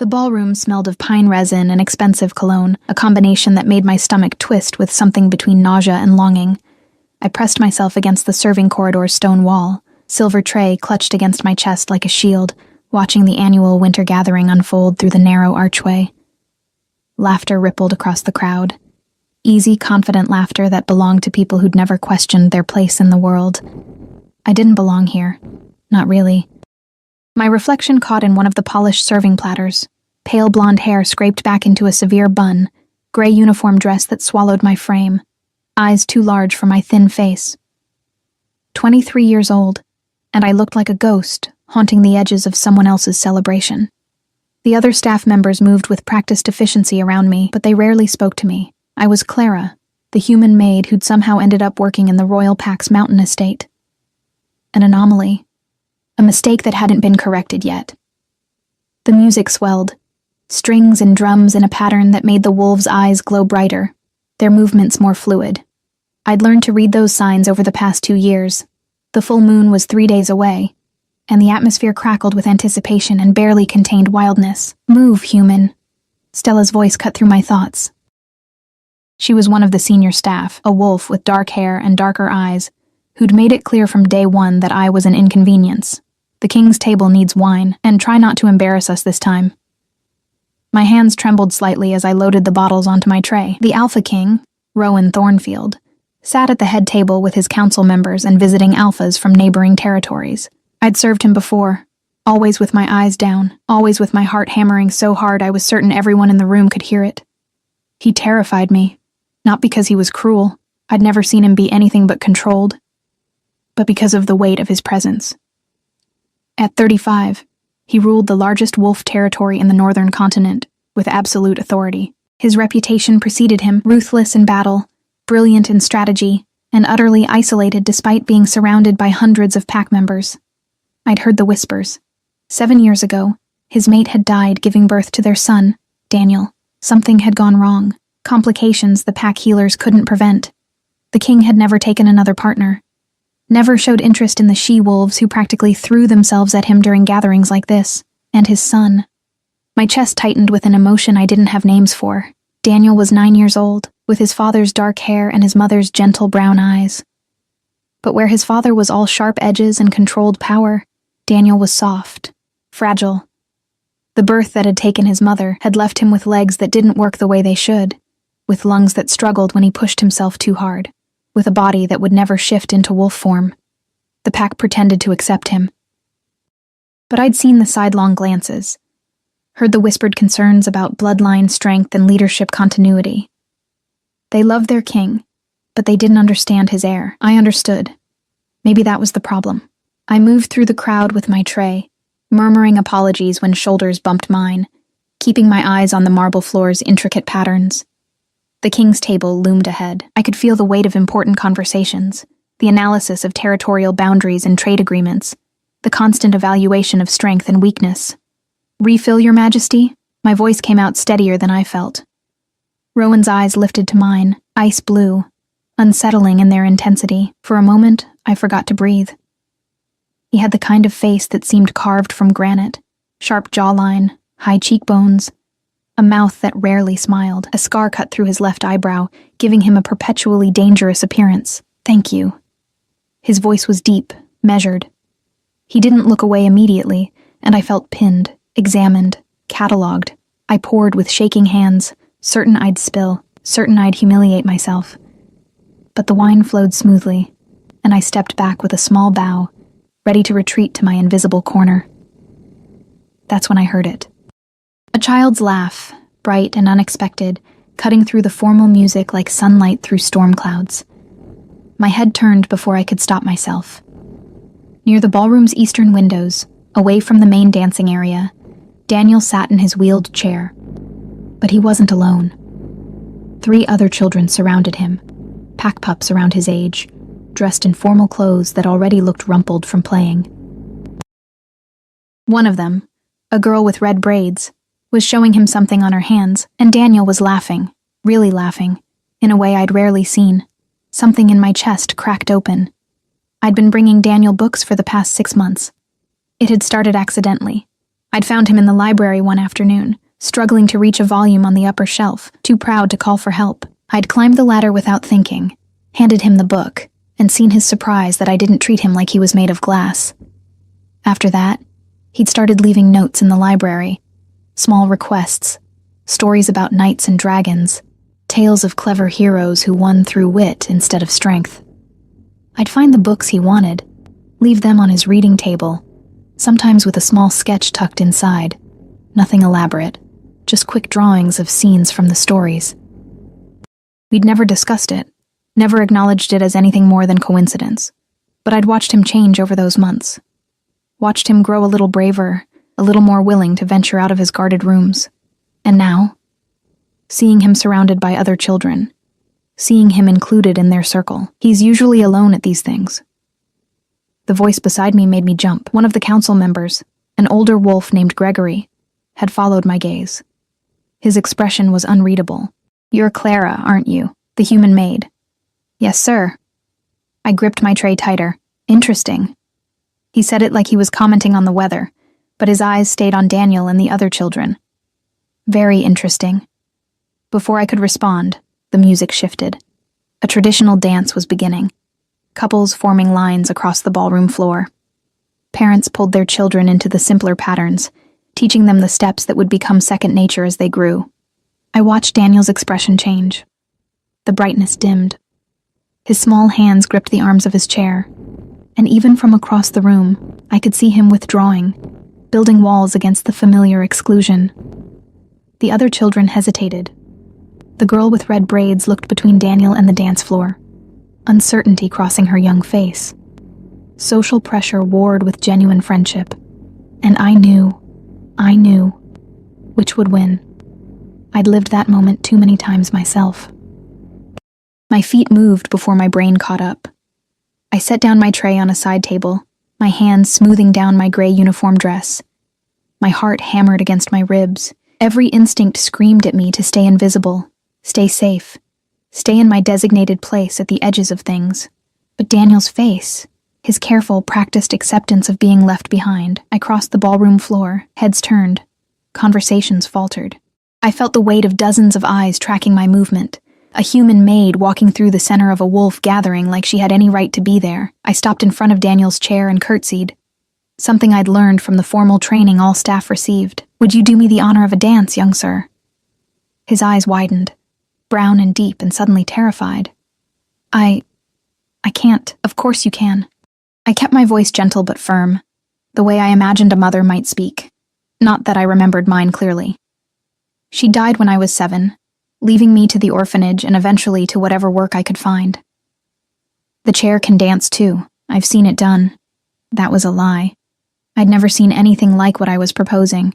The ballroom smelled of pine resin and expensive cologne, a combination that made my stomach twist with something between nausea and longing. I pressed myself against the serving corridor's stone wall, silver tray clutched against my chest like a shield, watching the annual winter gathering unfold through the narrow archway. Laughter rippled across the crowd. Easy, confident laughter that belonged to people who'd never questioned their place in the world. I didn't belong here. Not really. My reflection caught in one of the polished serving platters. Pale blonde hair scraped back into a severe bun, gray uniform dress that swallowed my frame, eyes too large for my thin face. 23 years old, and I looked like a ghost, haunting the edges of someone else's celebration. The other staff members moved with practiced efficiency around me, but they rarely spoke to me. I was Clara, the human maid who'd somehow ended up working in the Royal Pack's mountain estate. An anomaly. A mistake that hadn't been corrected yet. The music swelled. Strings and drums in a pattern that made the wolves' eyes glow brighter, their movements more fluid. I'd learned to read those signs over the past 2 years. The full moon was 3 days away, and the atmosphere crackled with anticipation and barely contained wildness. Move, human. Stella's voice cut through my thoughts. She was one of the senior staff, a wolf with dark hair and darker eyes, who'd made it clear from day one that I was an inconvenience. The king's table needs wine, and try not to embarrass us this time. My hands trembled slightly as I loaded the bottles onto my tray. The Alpha King, Rowan Thornfield, sat at the head table with his council members and visiting alphas from neighboring territories. I'd served him before, always with my eyes down, always with my heart hammering so hard I was certain everyone in the room could hear it. He terrified me, not because he was cruel. I'd never seen him be anything but controlled, but because of the weight of his presence. At 35, he ruled the largest wolf territory in the northern continent, with absolute authority. His reputation preceded him, ruthless in battle, brilliant in strategy, and utterly isolated despite being surrounded by hundreds of pack members. I'd heard the whispers. 7 years ago, his mate had died giving birth to their son, Daniel. Something had gone wrong, complications the pack healers couldn't prevent. The king had never taken another partner. Never showed interest in the she-wolves who practically threw themselves at him during gatherings like this, and his son. My chest tightened with an emotion I didn't have names for. Daniel was 9 years old, with his father's dark hair and his mother's gentle brown eyes. But where his father was all sharp edges and controlled power, Daniel was soft, fragile. The birth that had taken his mother had left him with legs that didn't work the way they should, with lungs that struggled when he pushed himself too hard, with a body that would never shift into wolf form. The pack pretended to accept him. But I'd seen the sidelong glances, heard the whispered concerns about bloodline strength and leadership continuity. They loved their king, but they didn't understand his heir. I understood. Maybe that was the problem. I moved through the crowd with my tray, murmuring apologies when shoulders bumped mine, keeping my eyes on the marble floor's intricate patterns. The king's table loomed ahead. I could feel the weight of important conversations, the analysis of territorial boundaries and trade agreements, the constant evaluation of strength and weakness. "Refill, Your Majesty?" My voice came out steadier than I felt. Rowan's eyes lifted to mine, ice blue, unsettling in their intensity. For a moment, I forgot to breathe. He had the kind of face that seemed carved from granite, sharp jawline, high cheekbones, a mouth that rarely smiled, a scar cut through his left eyebrow, giving him a perpetually dangerous appearance. "Thank you." His voice was deep, measured. He didn't look away immediately, and I felt pinned, examined, catalogued. I poured with shaking hands, certain I'd spill, certain I'd humiliate myself. But the wine flowed smoothly, and I stepped back with a small bow, ready to retreat to my invisible corner. That's when I heard it. A child's laugh, bright and unexpected, cutting through the formal music like sunlight through storm clouds. My head turned before I could stop myself. Near the ballroom's eastern windows, away from the main dancing area, Daniel sat in his wheeled chair. But he wasn't alone. 3 other children surrounded him, pack pups around his age, dressed in formal clothes that already looked rumpled from playing. One of them, a girl with red braids, was showing him something on her hands, and Daniel was laughing, really laughing, in a way I'd rarely seen. Something in my chest cracked open. I'd been bringing Daniel books for the past 6 months. It had started accidentally. I'd found him in the library one afternoon, struggling to reach a volume on the upper shelf, too proud to call for help. I'd climbed the ladder without thinking, handed him the book, and seen his surprise that I didn't treat him like he was made of glass. After that, he'd started leaving notes in the library, small requests, stories about knights and dragons, tales of clever heroes who won through wit instead of strength. I'd find the books he wanted, leave them on his reading table, sometimes with a small sketch tucked inside. Nothing elaborate, just quick drawings of scenes from the stories. We'd never discussed it, never acknowledged it as anything more than coincidence, but I'd watched him change over those months. Watched him grow a little braver, a little more willing to venture out of his guarded rooms. And now, seeing him surrounded by other children, seeing him included in their circle. He's usually alone at these things. The voice beside me made me jump. One of the council members, an older wolf named Gregory, had followed my gaze. His expression was unreadable. "You're Clara, aren't you? The human maid?" "Yes, sir." I gripped my tray tighter. "Interesting." He said it like he was commenting on the weather, but his eyes stayed on Daniel and the other children. "Very interesting." Before I could respond, the music shifted. A traditional dance was beginning, couples forming lines across the ballroom floor. Parents pulled their children into the simpler patterns, teaching them the steps that would become second nature as they grew. I watched Daniel's expression change. The brightness dimmed. His small hands gripped the arms of his chair, and even from across the room, I could see him withdrawing, building walls against the familiar exclusion. The other children hesitated. The girl with red braids looked between Daniel and the dance floor, uncertainty crossing her young face. Social pressure warred with genuine friendship, and I knew which would win. I'd lived that moment too many times myself. My feet moved before my brain caught up. I set down my tray on a side table, my hands smoothing down my gray uniform dress. My heart hammered against my ribs. Every instinct screamed at me to stay invisible, stay safe, stay in my designated place at the edges of things. But Daniel's face, his careful, practiced acceptance of being left behind. I crossed the ballroom floor, heads turned. Conversations faltered. I felt the weight of dozens of eyes tracking my movement. A human maid walking through the center of a wolf gathering like she had any right to be there. I stopped in front of Daniel's chair and curtsied. Something I'd learned from the formal training all staff received. "Would you do me the honor of a dance, young sir?" His eyes widened, brown and deep and suddenly terrified. I can't. Of course you can." I kept my voice gentle but firm, the way I imagined a mother might speak. Not that I remembered mine clearly. She died when I was 7, leaving me to the orphanage and eventually to whatever work I could find. The chair can dance too. I've seen it done. That was a lie. I'd never seen anything like what I was proposing,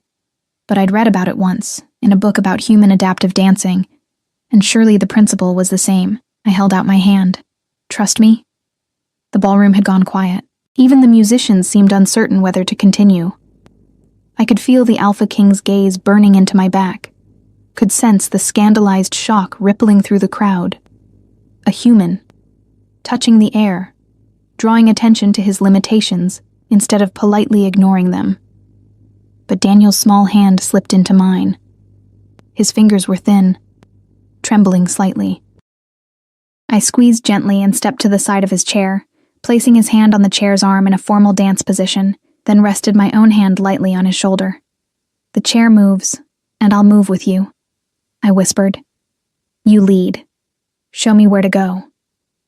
but I'd read about it once, in a book about human adaptive dancing, and surely the principle was the same. I held out my hand. "Trust me?" The ballroom had gone quiet. Even the musicians seemed uncertain whether to continue. I could feel the Alpha King's gaze burning into my back, could sense the scandalized shock rippling through the crowd. A human, touching the air, drawing attention to his limitations instead of politely ignoring them. But Daniel's small hand slipped into mine. His fingers were thin, trembling slightly. I squeezed gently and stepped to the side of his chair, placing his hand on the chair's arm in a formal dance position, then rested my own hand lightly on his shoulder. "The chair moves, and I'll move with you," I whispered. "You lead. Show me where to go."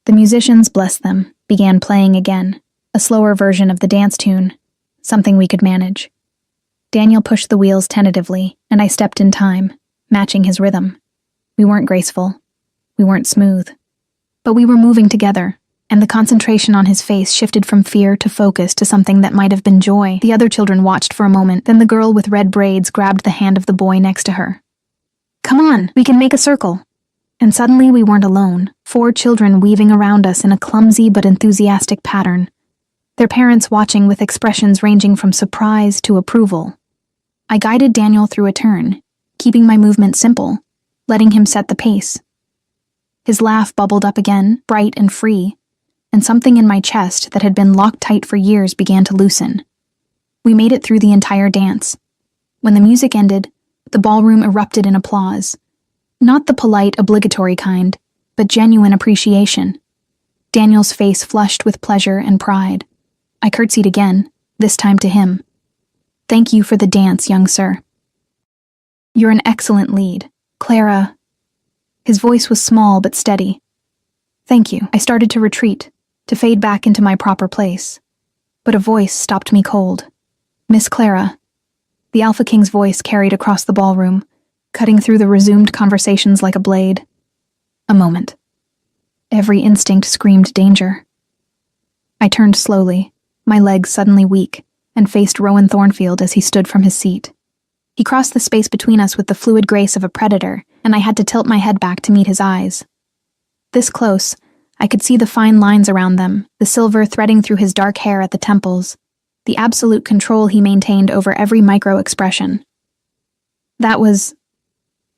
The musicians, bless them, began playing again, a slower version of the dance tune, something we could manage. Daniel pushed the wheels tentatively, and I stepped in time, matching his rhythm. We weren't graceful. We weren't smooth. But we were moving together, and the concentration on his face shifted from fear to focus to something that might have been joy. The other children watched for a moment, then the girl with red braids grabbed the hand of the boy next to her. "Come on, we can make a circle." And suddenly we weren't alone, 4 children weaving around us in a clumsy but enthusiastic pattern, their parents watching with expressions ranging from surprise to approval. I guided Daniel through a turn, keeping my movement simple, letting him set the pace. His laugh bubbled up again, bright and free, and something in my chest that had been locked tight for years began to loosen. We made it through the entire dance, When the music ended, the ballroom erupted in applause. Not the polite, obligatory kind, but genuine appreciation. Daniel's face flushed with pleasure and pride. I curtsied again, this time to him. "Thank you for the dance, young sir." "You're an excellent lead, Clara." His voice was small but steady. "Thank you." I started to retreat, to fade back into my proper place. But a voice stopped me cold. "Miss Clara." The Alpha King's voice carried across the ballroom, cutting through the resumed conversations like a blade. A moment. Every instinct screamed danger. I turned slowly, my legs suddenly weak, and faced Rowan Thornfield as he stood from his seat. He crossed the space between us with the fluid grace of a predator, and I had to tilt my head back to meet his eyes. This close, I could see the fine lines around them, the silver threading through his dark hair at the temples, the absolute control he maintained over every micro-expression. That was...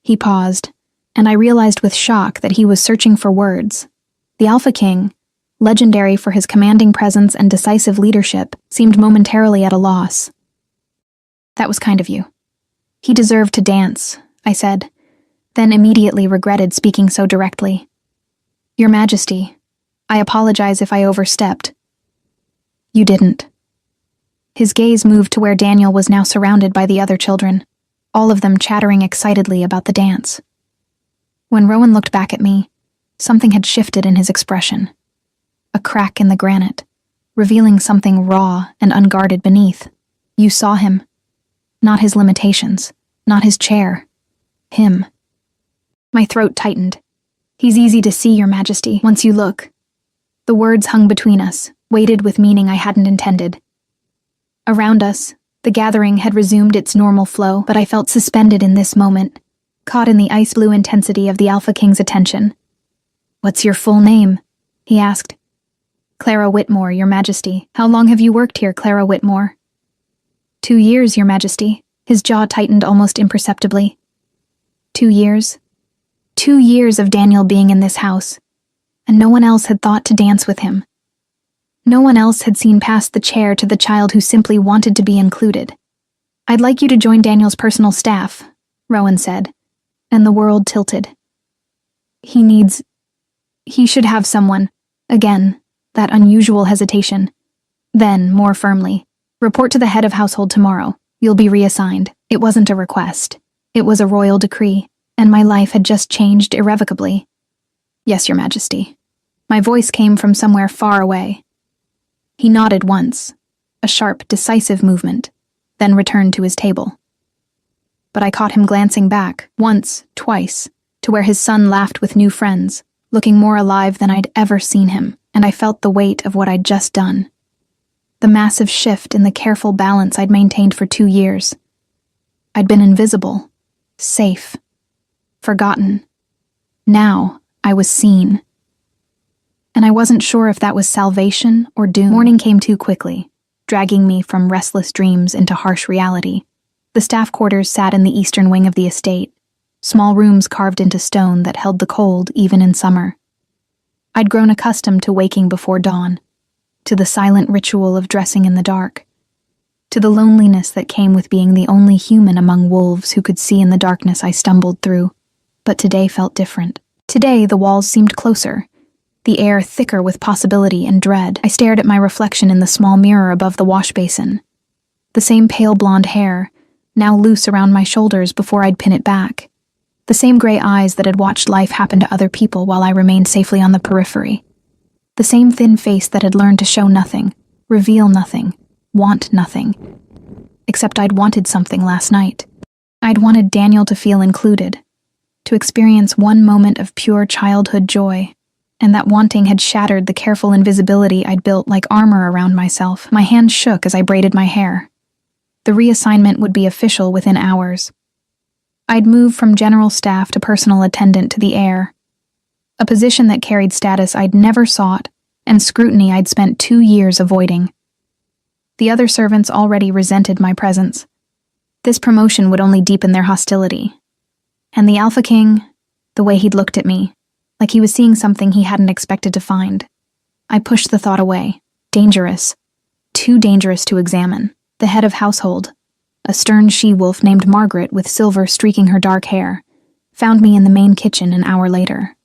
He paused, and I realized with shock that he was searching for words. The Alpha King, legendary for his commanding presence and decisive leadership, seemed momentarily at a loss. "That was kind of you." "He deserved to dance," I said, then immediately regretted speaking so directly. "Your Majesty, I apologize if I overstepped." "You didn't." His gaze moved to where Daniel was now surrounded by the other children, all of them chattering excitedly about the dance. When Rowan looked back at me, something had shifted in his expression. A crack in the granite, revealing something raw and unguarded beneath. You saw him. Not his limitations, not his chair. Him. My throat tightened. "He's easy to see, Your Majesty, once you look." The words hung between us, weighted with meaning I hadn't intended. Around us, the gathering had resumed its normal flow, but I felt suspended in this moment, caught in the ice-blue intensity of the Alpha King's attention. "What's your full name?" he asked. "Clara Whitmore, Your Majesty. How long have you worked here, Clara Whitmore?" 2 years, Your Majesty." His jaw tightened almost imperceptibly. 2 years? 2 years of Daniel being in this house, and no one else had thought to dance with him. No one else had seen past the chair to the child who simply wanted to be included. "I'd like you to join Daniel's personal staff," Rowan said, and the world tilted. He should have someone." Again, that unusual hesitation. Then, more firmly, "Report to the head of household tomorrow. You'll be reassigned." It wasn't a request. It was a royal decree, and my life had just changed irrevocably. "Yes, Your Majesty." My voice came from somewhere far away. He nodded once, a sharp, decisive movement, then returned to his table. But I caught him glancing back, once, twice, to where his son laughed with new friends, looking more alive than I'd ever seen him, and I felt the weight of what I'd just done. The massive shift in the careful balance I'd maintained for 2 years. I'd been invisible, safe, forgotten. Now I was seen. And I wasn't sure if that was salvation or doom. Morning came too quickly, dragging me from restless dreams into harsh reality. The staff quarters sat in the eastern wing of the estate, small rooms carved into stone that held the cold even in summer. I'd grown accustomed to waking before dawn, to the silent ritual of dressing in the dark, to the loneliness that came with being the only human among wolves who could see in the darkness I stumbled through. But today felt different. Today the walls seemed closer, the air thicker with possibility and dread. I stared at my reflection in the small mirror above the wash basin. The same pale blonde hair, now loose around my shoulders before I'd pin it back. The same gray eyes that had watched life happen to other people while I remained safely on the periphery. The same thin face that had learned to show nothing, reveal nothing, want nothing. Except I'd wanted something last night. I'd wanted Daniel to feel included, to experience one moment of pure childhood joy, and that wanting had shattered the careful invisibility I'd built like armor around myself. My hands shook as I braided my hair. The reassignment would be official within hours. I'd moved from general staff to personal attendant to the heir, a position that carried status I'd never sought and scrutiny I'd spent 2 years avoiding. The other servants already resented my presence. This promotion would only deepen their hostility. And the Alpha King, the way he'd looked at me, like he was seeing something he hadn't expected to find. I pushed the thought away. Dangerous. Too dangerous to examine. The head of household. a stern she-wolf named Margaret with silver streaking her dark hair, found me in the main kitchen an hour later.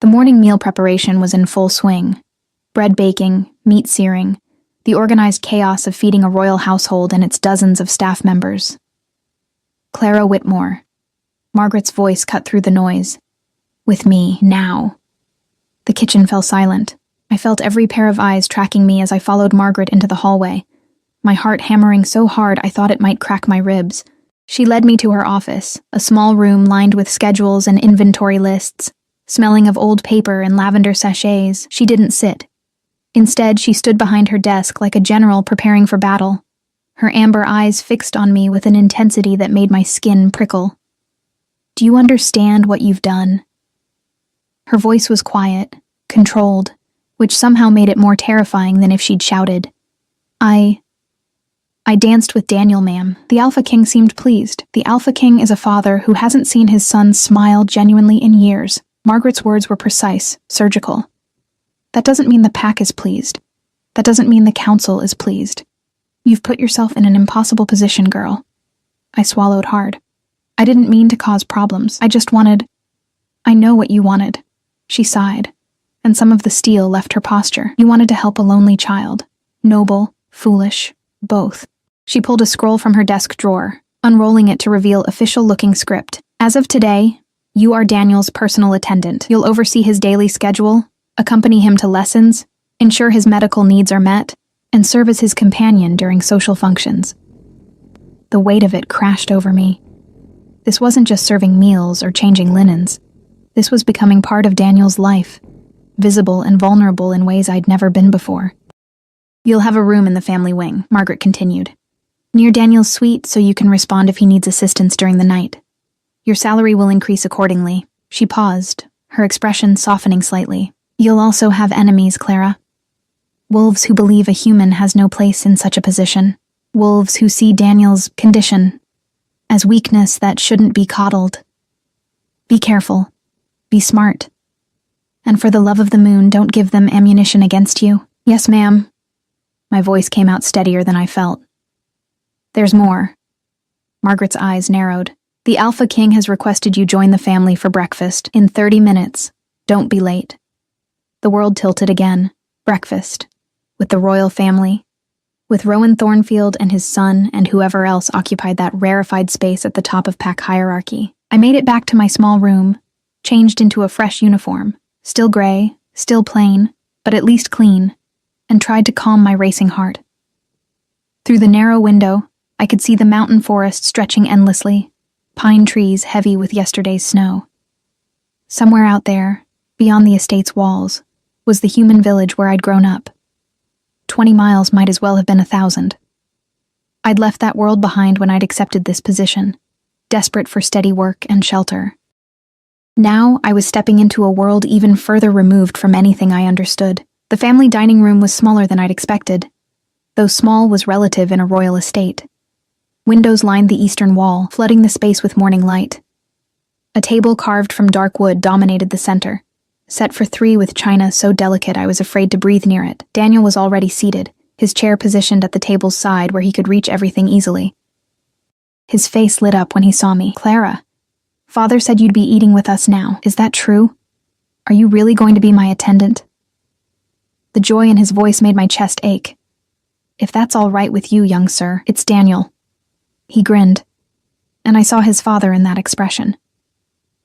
The morning meal preparation was in full swing. Bread baking, meat searing, the organized chaos of feeding a royal household and its dozens of staff members. Clara Whitmore. Margaret's voice cut through the noise. With me, now. The kitchen fell silent. I felt every pair of eyes tracking me as I followed Margaret into the hallway, my heart hammering so hard I thought it might crack my ribs. She led me to her office, a small room lined with schedules and inventory lists. Smelling of old paper and lavender sachets, she didn't sit. Instead, she stood behind her desk like a general preparing for battle, her amber eyes fixed on me with an intensity that made my skin prickle. Do you understand what you've done? Her voice was quiet, controlled, which somehow made it more terrifying than if she'd shouted. I danced with Daniel, ma'am. The Alpha King seemed pleased. The Alpha King is a father who hasn't seen his son smile genuinely in years. Margaret's words were precise, surgical. That doesn't mean the pack is pleased. That doesn't mean the council is pleased. You've put yourself in an impossible position, girl. I swallowed hard. I didn't mean to cause problems. I know what you wanted. She sighed, and some of the steel left her posture. You wanted to help a lonely child. Noble, foolish, both. She pulled a scroll from her desk drawer, unrolling it to reveal official-looking script. As of today, you are Daniel's personal attendant. You'll oversee his daily schedule, accompany him to lessons, ensure his medical needs are met, and serve as his companion during social functions. The weight of it crashed over me. This wasn't just serving meals or changing linens. This was becoming part of Daniel's life, visible and vulnerable in ways I'd never been before. You'll have a room in the family wing, Margaret continued, near Daniel's suite so you can respond if he needs assistance during the night. Your salary will increase accordingly. She paused, her expression softening slightly. You'll also have enemies, Clara. Wolves who believe a human has no place in such a position. Wolves who see Daniel's condition as weakness that shouldn't be coddled. Be careful. Be smart. And for the love of the moon, don't give them ammunition against you. Yes, ma'am. My voice came out steadier than I felt. There's more. Margaret's eyes narrowed. The Alpha King has requested you join the family for breakfast in 30 minutes. Don't be late. The world tilted again. Breakfast. With the royal family. With Rowan Thornfield and his son and whoever else occupied that rarefied space at the top of pack hierarchy. I made it back to my small room, changed into a fresh uniform. Still gray, still plain, but at least clean, and tried to calm my racing heart. Through the narrow window, I could see the mountain forest stretching endlessly, pine trees heavy with yesterday's snow. Somewhere out there, beyond the estate's walls, was the human village where I'd grown up. 20 miles might as well have been 1,000. I'd left that world behind when I'd accepted this position, desperate for steady work and shelter. Now I was stepping into a world even further removed from anything I understood. The family dining room was smaller than I'd expected, though small was relative in a royal estate. Windows lined the eastern wall, flooding the space with morning light. A table carved from dark wood dominated the center, set for 3 with china so delicate I was afraid to breathe near it. Daniel was already seated, his chair positioned at the table's side where he could reach everything easily. His face lit up when he saw me. Clara, Father said you'd be eating with us now. Is that true? Are you really going to be my attendant? The joy in his voice made my chest ache. If that's all right with you, young sir, it's Daniel. He grinned, and I saw his father in that expression.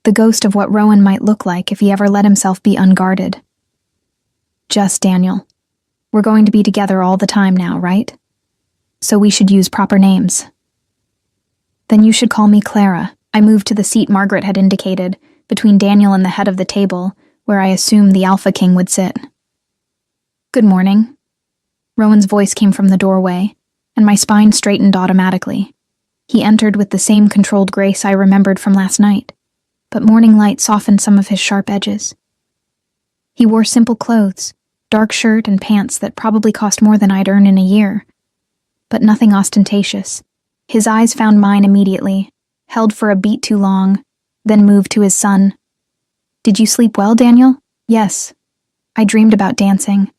The ghost of what Rowan might look like if he ever let himself be unguarded. Just Daniel. We're going to be together all the time now, right? So we should use proper names. Then you should call me Clara. I moved to the seat Margaret had indicated, between Daniel and the head of the table, where I assumed the Alpha King would sit. Good morning. Rowan's voice came from the doorway, and my spine straightened automatically. He entered with the same controlled grace I remembered from last night, but morning light softened some of his sharp edges. He wore simple clothes, dark shirt and pants that probably cost more than I'd earn in a year, but nothing ostentatious. His eyes found mine immediately, held for a beat too long, then moved to his son. Did you sleep well, Daniel? Yes. I dreamed about dancing.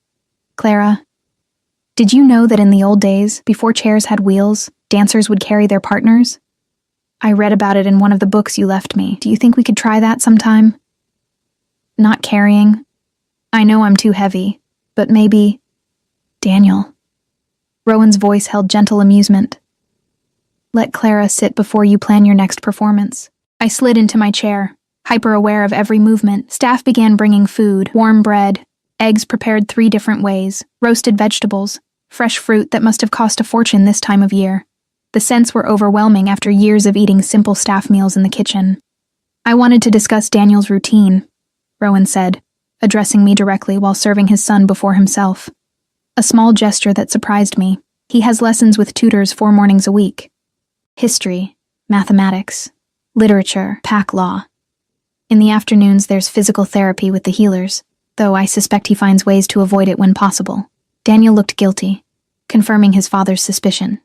Clara, did you know that in the old days, before chairs had wheels, Dancers would carry their partners? I read about it in one of the books you left me. Do you think we could try that sometime? Not carrying. I know I'm too heavy, but maybe... Daniel. Rowan's voice held gentle amusement. Let Clara sit before you plan your next performance. I slid into my chair, hyper-aware of every movement. Staff began bringing food, warm bread, eggs prepared 3 different ways, roasted vegetables, fresh fruit that must have cost a fortune this time of year. The scents were overwhelming after years of eating simple staff meals in the kitchen. I wanted to discuss Daniel's routine, Rowan said, addressing me directly while serving his son before himself. A small gesture that surprised me. He has lessons with tutors 4 mornings a week. History, mathematics, literature, pack law. In the afternoons, there's physical therapy with the healers, though I suspect he finds ways to avoid it when possible. Daniel looked guilty, confirming his father's suspicion.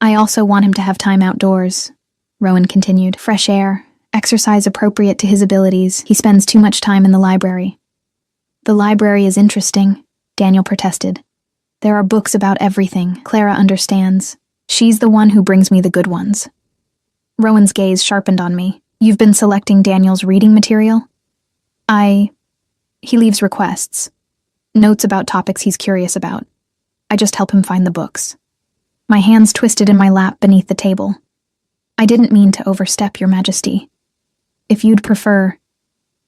I also want him to have time outdoors, Rowan continued. Fresh air, exercise appropriate to his abilities. He spends too much time in the library. The library is interesting, Daniel protested. There are books about everything. Clara understands. She's the one who brings me the good ones. Rowan's gaze sharpened on me. You've been selecting Daniel's reading material? He leaves requests. Notes about topics he's curious about. I just help him find the books. My hands twisted in my lap beneath the table. I didn't mean to overstep, Your Majesty. If you'd prefer...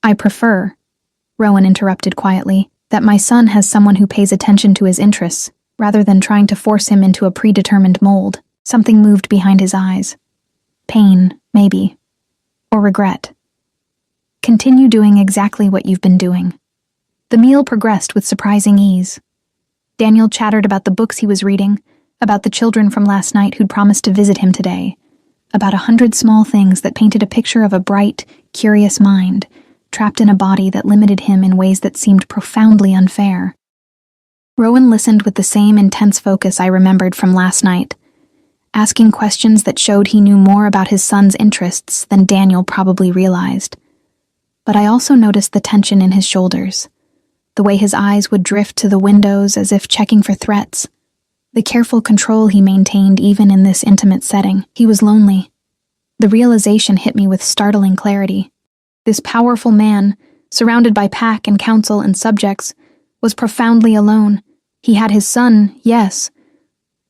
I prefer, Rowan interrupted quietly, that my son has someone who pays attention to his interests, rather than trying to force him into a predetermined mold. Something moved behind his eyes. Pain, maybe. Or regret. Continue doing exactly what you've been doing. The meal progressed with surprising ease. Daniel chattered about the books he was reading, about the children from last night who'd promised to visit him today, about 100 small things that painted a picture of a bright, curious mind, trapped in a body that limited him in ways that seemed profoundly unfair. Rowan listened with the same intense focus I remembered from last night, asking questions that showed he knew more about his son's interests than Daniel probably realized. But I also noticed the tension in his shoulders, the way his eyes would drift to the windows as if checking for threats, the careful control he maintained even in this intimate setting. He was lonely. The realization hit me with startling clarity. This powerful man, surrounded by pack and council and subjects, was profoundly alone. He had his son, yes,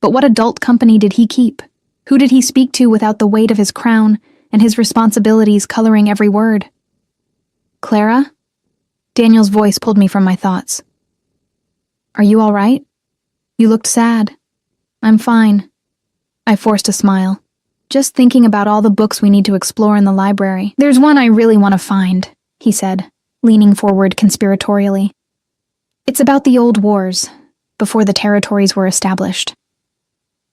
but what adult company did he keep? Who did he speak to without the weight of his crown and his responsibilities coloring every word? Clara? Daniel's voice pulled me from my thoughts. Are you all right? You looked sad. I'm fine. I forced a smile. Just thinking about all the books we need to explore in the library. There's one I really want to find, he said, leaning forward conspiratorially. It's about the old wars, before the territories were established.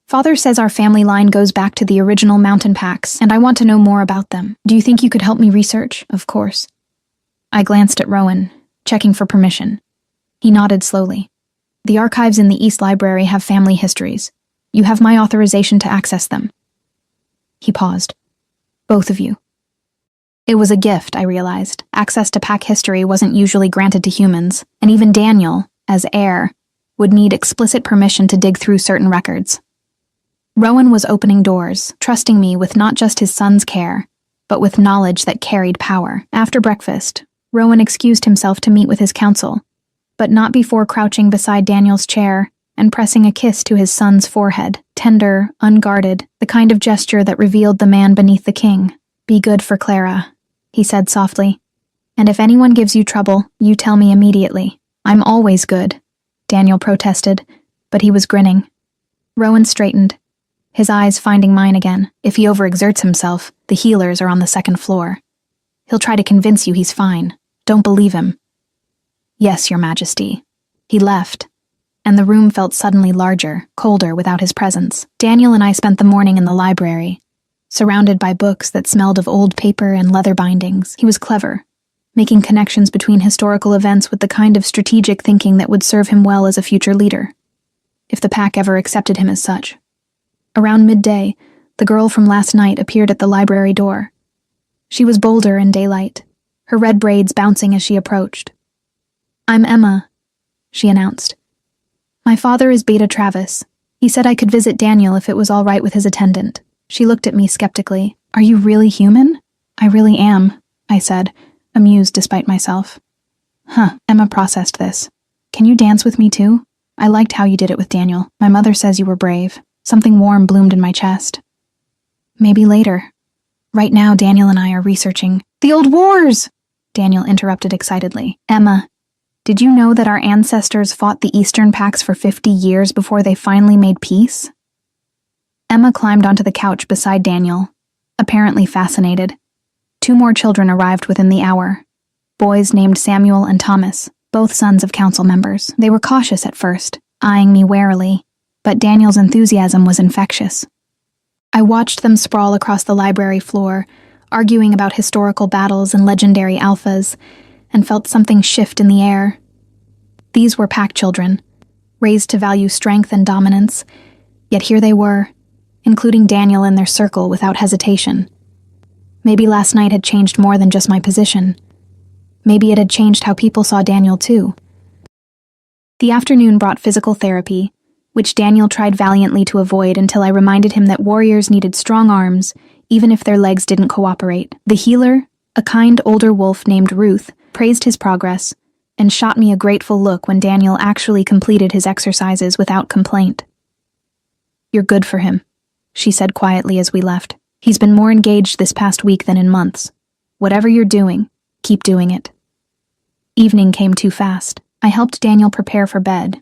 Father says our family line goes back to the original mountain packs, and I want to know more about them. Do you think you could help me research? Of course. I glanced at Rowan, checking for permission. He nodded slowly. The archives in the East Library have family histories. You have my authorization to access them. He paused. Both of you. It was a gift, I realized. Access to pack history wasn't usually granted to humans, and even Daniel, as heir, would need explicit permission to dig through certain records. Rowan was opening doors, trusting me with not just his son's care, but with knowledge that carried power. After breakfast, Rowan excused himself to meet with his counsel, but not before crouching beside Daniel's chair and pressing a kiss to his son's forehead, tender, unguarded, the kind of gesture that revealed the man beneath the king. Be good for Clara, he said softly. And if anyone gives you trouble, you tell me immediately. I'm always good, Daniel protested, but he was grinning. Rowan straightened, his eyes finding mine again. If he overexerts himself, the healers are on the 2nd floor. He'll try to convince you he's fine. Don't believe him. Yes, Your Majesty. He left, and the room felt suddenly larger, colder without his presence. Daniel and I spent the morning in the library, surrounded by books that smelled of old paper and leather bindings. He was clever, making connections between historical events with the kind of strategic thinking that would serve him well as a future leader, if the pack ever accepted him as such. Around midday, the girl from last night appeared at the library door. She was bolder in daylight, her red braids bouncing as she approached. I'm Emma, she announced. My father is Beta Travis, He said I could visit Daniel if it was all right with his attendant. She looked at me skeptically. Are you really human? I really am, I said, amused despite myself. Emma processed this. Can you dance with me too? I liked how you did it with Daniel. My mother says you were brave. Something warm bloomed in my chest. Maybe later. Right now, Daniel and I are researching the old wars, Daniel interrupted excitedly. Emma, did you know that our ancestors fought the Eastern Pax for 50 years before they finally made peace? Emma climbed onto the couch beside Daniel, apparently fascinated. 2 more children arrived within the hour. Boys named Samuel and Thomas, both sons of council members. They were cautious at first, eyeing me warily, but Daniel's enthusiasm was infectious. I watched them sprawl across the library floor, arguing about historical battles and legendary alphas, and felt something shift in the air. These were pack children, raised to value strength and dominance, yet here they were, including Daniel in their circle without hesitation. Maybe last night had changed more than just my position. Maybe it had changed how people saw Daniel too. The afternoon brought physical therapy, which Daniel tried valiantly to avoid until I reminded him that warriors needed strong arms, even if their legs didn't cooperate. The healer, a kind older wolf named Ruth, praised his progress and shot me a grateful look when Daniel actually completed his exercises without complaint. You're good for him, she said quietly as we left. He's been more engaged this past week than in months. Whatever you're doing, keep doing it. Evening came too fast. I helped Daniel prepare for bed,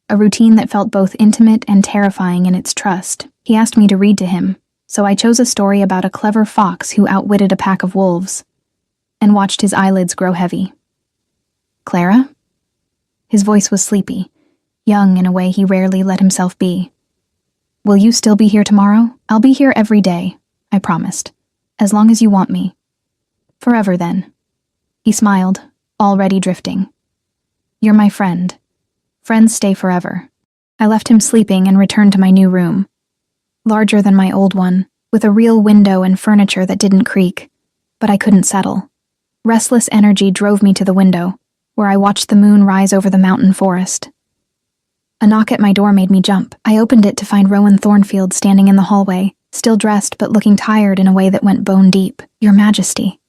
a routine that felt both intimate and terrifying in its trust. He asked me to read to him, so I chose a story about a clever fox who outwitted a pack of wolves, and watched his eyelids grow heavy. Clara? His voice was sleepy, young in a way he rarely let himself be. Will you still be here tomorrow? I'll be here every day, I promised, as long as you want me. Forever then. He smiled, already drifting. You're my friend. Friends stay forever. I left him sleeping and returned to my new room. Larger than my old one, with a real window and furniture that didn't creak, but I couldn't settle. Restless energy drove me to the window, where I watched the moon rise over the mountain forest. A knock at my door made me jump. I opened it to find Rowan Thornfield standing in the hallway, still dressed but looking tired in a way that went bone deep. Your Majesty.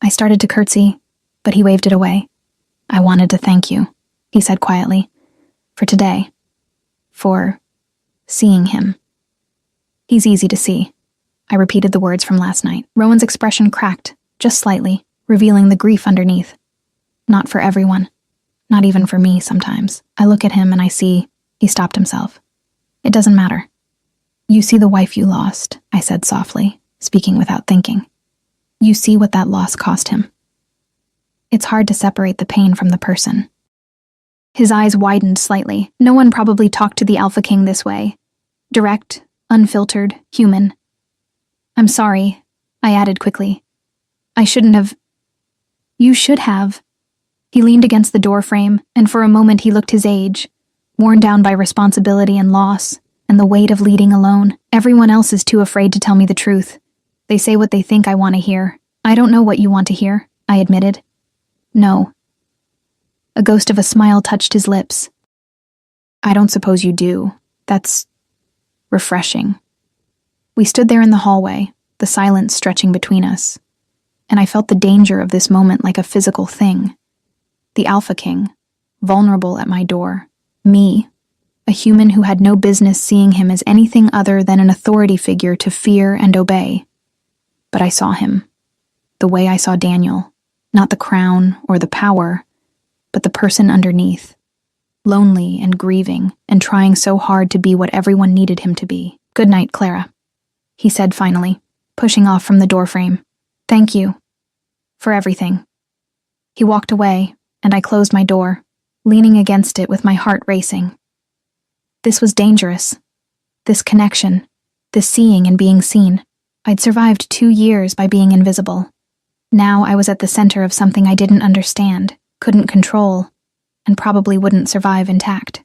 I started to curtsy, but he waved it away. I wanted to thank you, he said quietly, for today. For seeing him. He's easy to see. I repeated the words from last night. Rowan's expression cracked, just slightly, revealing the grief underneath. Not for everyone. Not even for me sometimes. I look at him and I see, he stopped himself. It doesn't matter. You see the wife you lost, I said softly, speaking without thinking. You see what that loss cost him. It's hard to separate the pain from the person. His eyes widened slightly. No one probably talked to the Alpha King this way. Direct, unfiltered, human. I'm sorry, I added quickly. I shouldn't have. You should have. He leaned against the doorframe, and for a moment he looked his age, worn down by responsibility and loss, and the weight of leading alone. Everyone else is too afraid to tell me the truth. They say what they think I want to hear. I don't know what you want to hear, I admitted. No. A ghost of a smile touched his lips. I don't suppose you do. That's refreshing. We stood there in the hallway, the silence stretching between us, and I felt the danger of this moment like a physical thing. The Alpha King, vulnerable at my door. Me, a human who had no business seeing him as anything other than an authority figure to fear and obey. But I saw him, the way I saw Daniel, not the crown or the power, but the person underneath, lonely and grieving and trying so hard to be what everyone needed him to be. Good night, Clara, he said finally, pushing off from the doorframe. Thank you. For everything. He walked away, and I closed my door, leaning against it with my heart racing. This was dangerous. This connection, this seeing and being seen. I'd survived 2 years by being invisible. Now I was at the center of something I didn't understand, couldn't control, and probably wouldn't survive intact.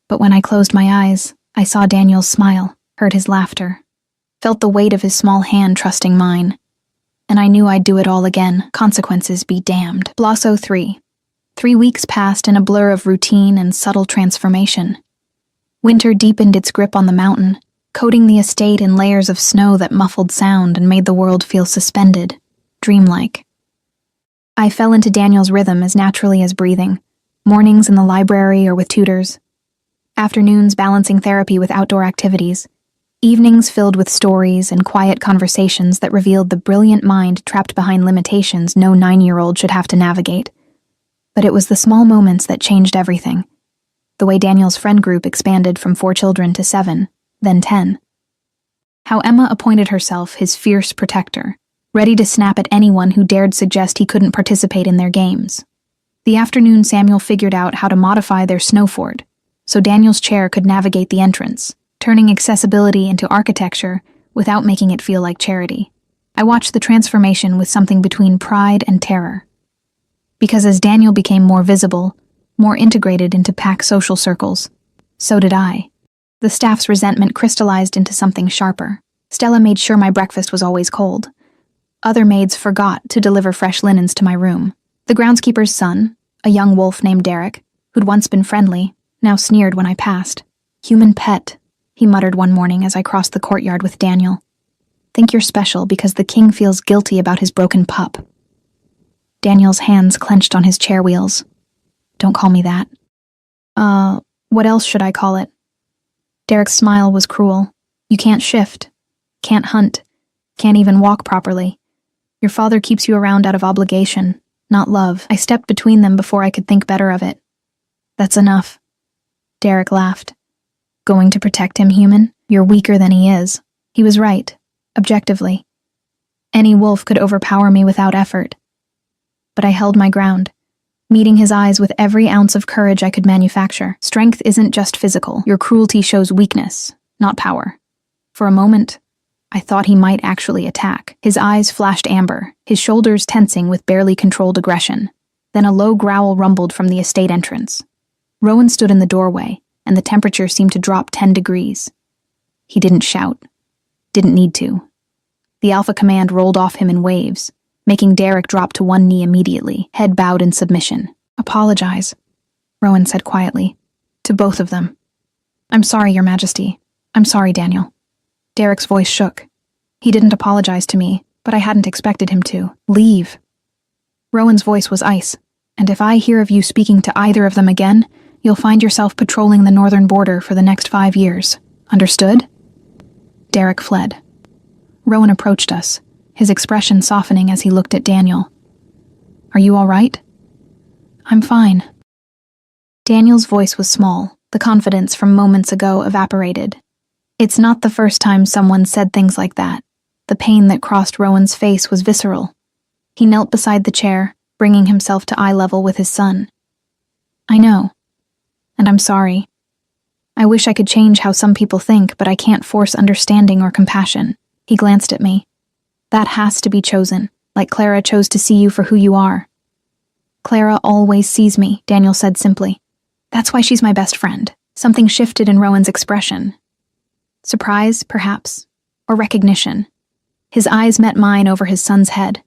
But when I closed my eyes, I saw Daniel's smile, heard his laughter, felt the weight of his small hand trusting mine, and I knew I'd do it all again, consequences be damned. Blosso 3. 3 weeks passed in a blur of routine and subtle transformation. Winter deepened its grip on the mountain, coating the estate in layers of snow that muffled sound and made the world feel suspended, dreamlike. I fell into Daniel's rhythm as naturally as breathing, mornings in the library or with tutors, afternoons balancing therapy with outdoor activities, evenings filled with stories and quiet conversations that revealed the brilliant mind trapped behind limitations no 9-year-old should have to navigate. But it was the small moments that changed everything. The way Daniel's friend group expanded from 4 children to 7, then 10. How Emma appointed herself his fierce protector, ready to snap at anyone who dared suggest he couldn't participate in their games. The afternoon Samuel figured out how to modify their snow fort, so Daniel's chair could navigate the entrance, turning accessibility into architecture without making it feel like charity. I watched the transformation with something between pride and terror. Because as Daniel became more visible, more integrated into pack social circles, so did I. The staff's resentment crystallized into something sharper. Stella made sure my breakfast was always cold. Other maids forgot to deliver fresh linens to my room. The groundskeeper's son, a young wolf named Derek, who'd once been friendly, now sneered when I passed. "Human pet," he muttered one morning as I crossed the courtyard with Daniel. "Think you're special because the king feels guilty about his broken pup." Daniel's hands clenched on his chair wheels. "Don't call me that." What else should I call it?" Derek's smile was cruel. "You can't shift, can't hunt, can't even walk properly. Your father keeps you around out of obligation, not love." I stepped between them before I could think better of it. "That's enough." Derek laughed. "Going to protect him, human? You're weaker than he is." He was right, objectively. Any wolf could overpower me without effort. But I held my ground, meeting his eyes with every ounce of courage I could manufacture. "Strength isn't just physical. Your cruelty shows weakness, not power." For a moment, I thought he might actually attack. His eyes flashed amber, his shoulders tensing with barely controlled aggression. Then a low growl rumbled from the estate entrance. Rowan stood in the doorway, and the temperature seemed to drop 10 degrees. He didn't shout. Didn't need to. The alpha command rolled off him in waves, making Derek drop to one knee immediately, head bowed in submission. "Apologize," Rowan said quietly. "To both of them." "I'm sorry, Your Majesty. I'm sorry, Daniel." Derek's voice shook. He didn't apologize to me, but I hadn't expected him to. "Leave." Rowan's voice was ice. "And if I hear of you speaking to either of them again, you'll find yourself patrolling the northern border for the next 5 years. Understood?" Derek fled. Rowan approached us, his expression softening as he looked at Daniel. "Are you all right?" "I'm fine." Daniel's voice was small. The confidence from moments ago evaporated. It's not the first time someone said things like that. The pain that crossed Rowan's face was visceral. He knelt beside the chair, bringing himself to eye level with his son. "I know. And I'm sorry. I wish I could change how some people think, but I can't force understanding or compassion." He glanced at me. "That has to be chosen, like Clara chose to see you for who you are." "Clara always sees me," Daniel said simply. "That's why she's my best friend." Something shifted in Rowan's expression. Surprise, perhaps, or recognition. His eyes met mine over his son's head.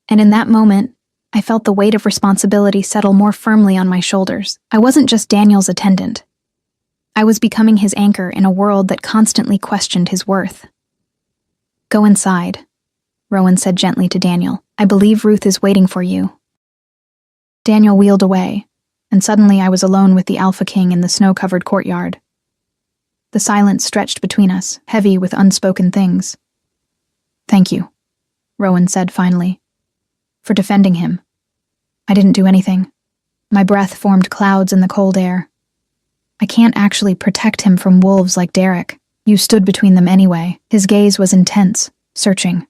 And in that moment, I felt the weight of responsibility settle more firmly on my shoulders. I wasn't just Daniel's attendant. I was becoming his anchor in a world that constantly questioned his worth. "Go inside," Rowan said gently to Daniel. "I believe Ruth is waiting for you." Daniel wheeled away, and suddenly I was alone with the Alpha King in the snow-covered courtyard. The silence stretched between us, heavy with unspoken things. "Thank you," Rowan said finally, "for defending him. I didn't do anything." My breath formed clouds in the cold air. "I can't actually protect him from wolves like Derek. You stood between them anyway." His gaze was intense, searching.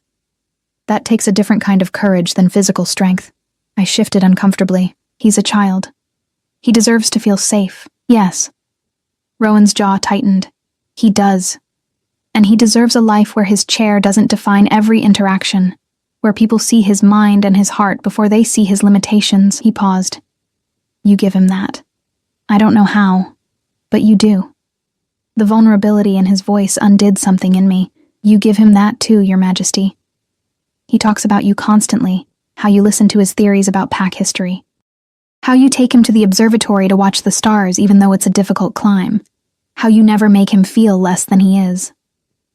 "That takes a different kind of courage than physical strength." I shifted uncomfortably. "He's a child. He deserves to feel safe." "Yes." Rowan's jaw tightened. "He does. And he deserves a life where his chair doesn't define every interaction, where people see his mind and his heart before they see his limitations." He paused. "You give him that. I don't know how, but you do." The vulnerability in his voice undid something in me. "You give him that too, Your Majesty. He talks about you constantly, how you listen to his theories about pack history, how you take him to the observatory to watch the stars even though it's a difficult climb, How you never make him feel less than he is.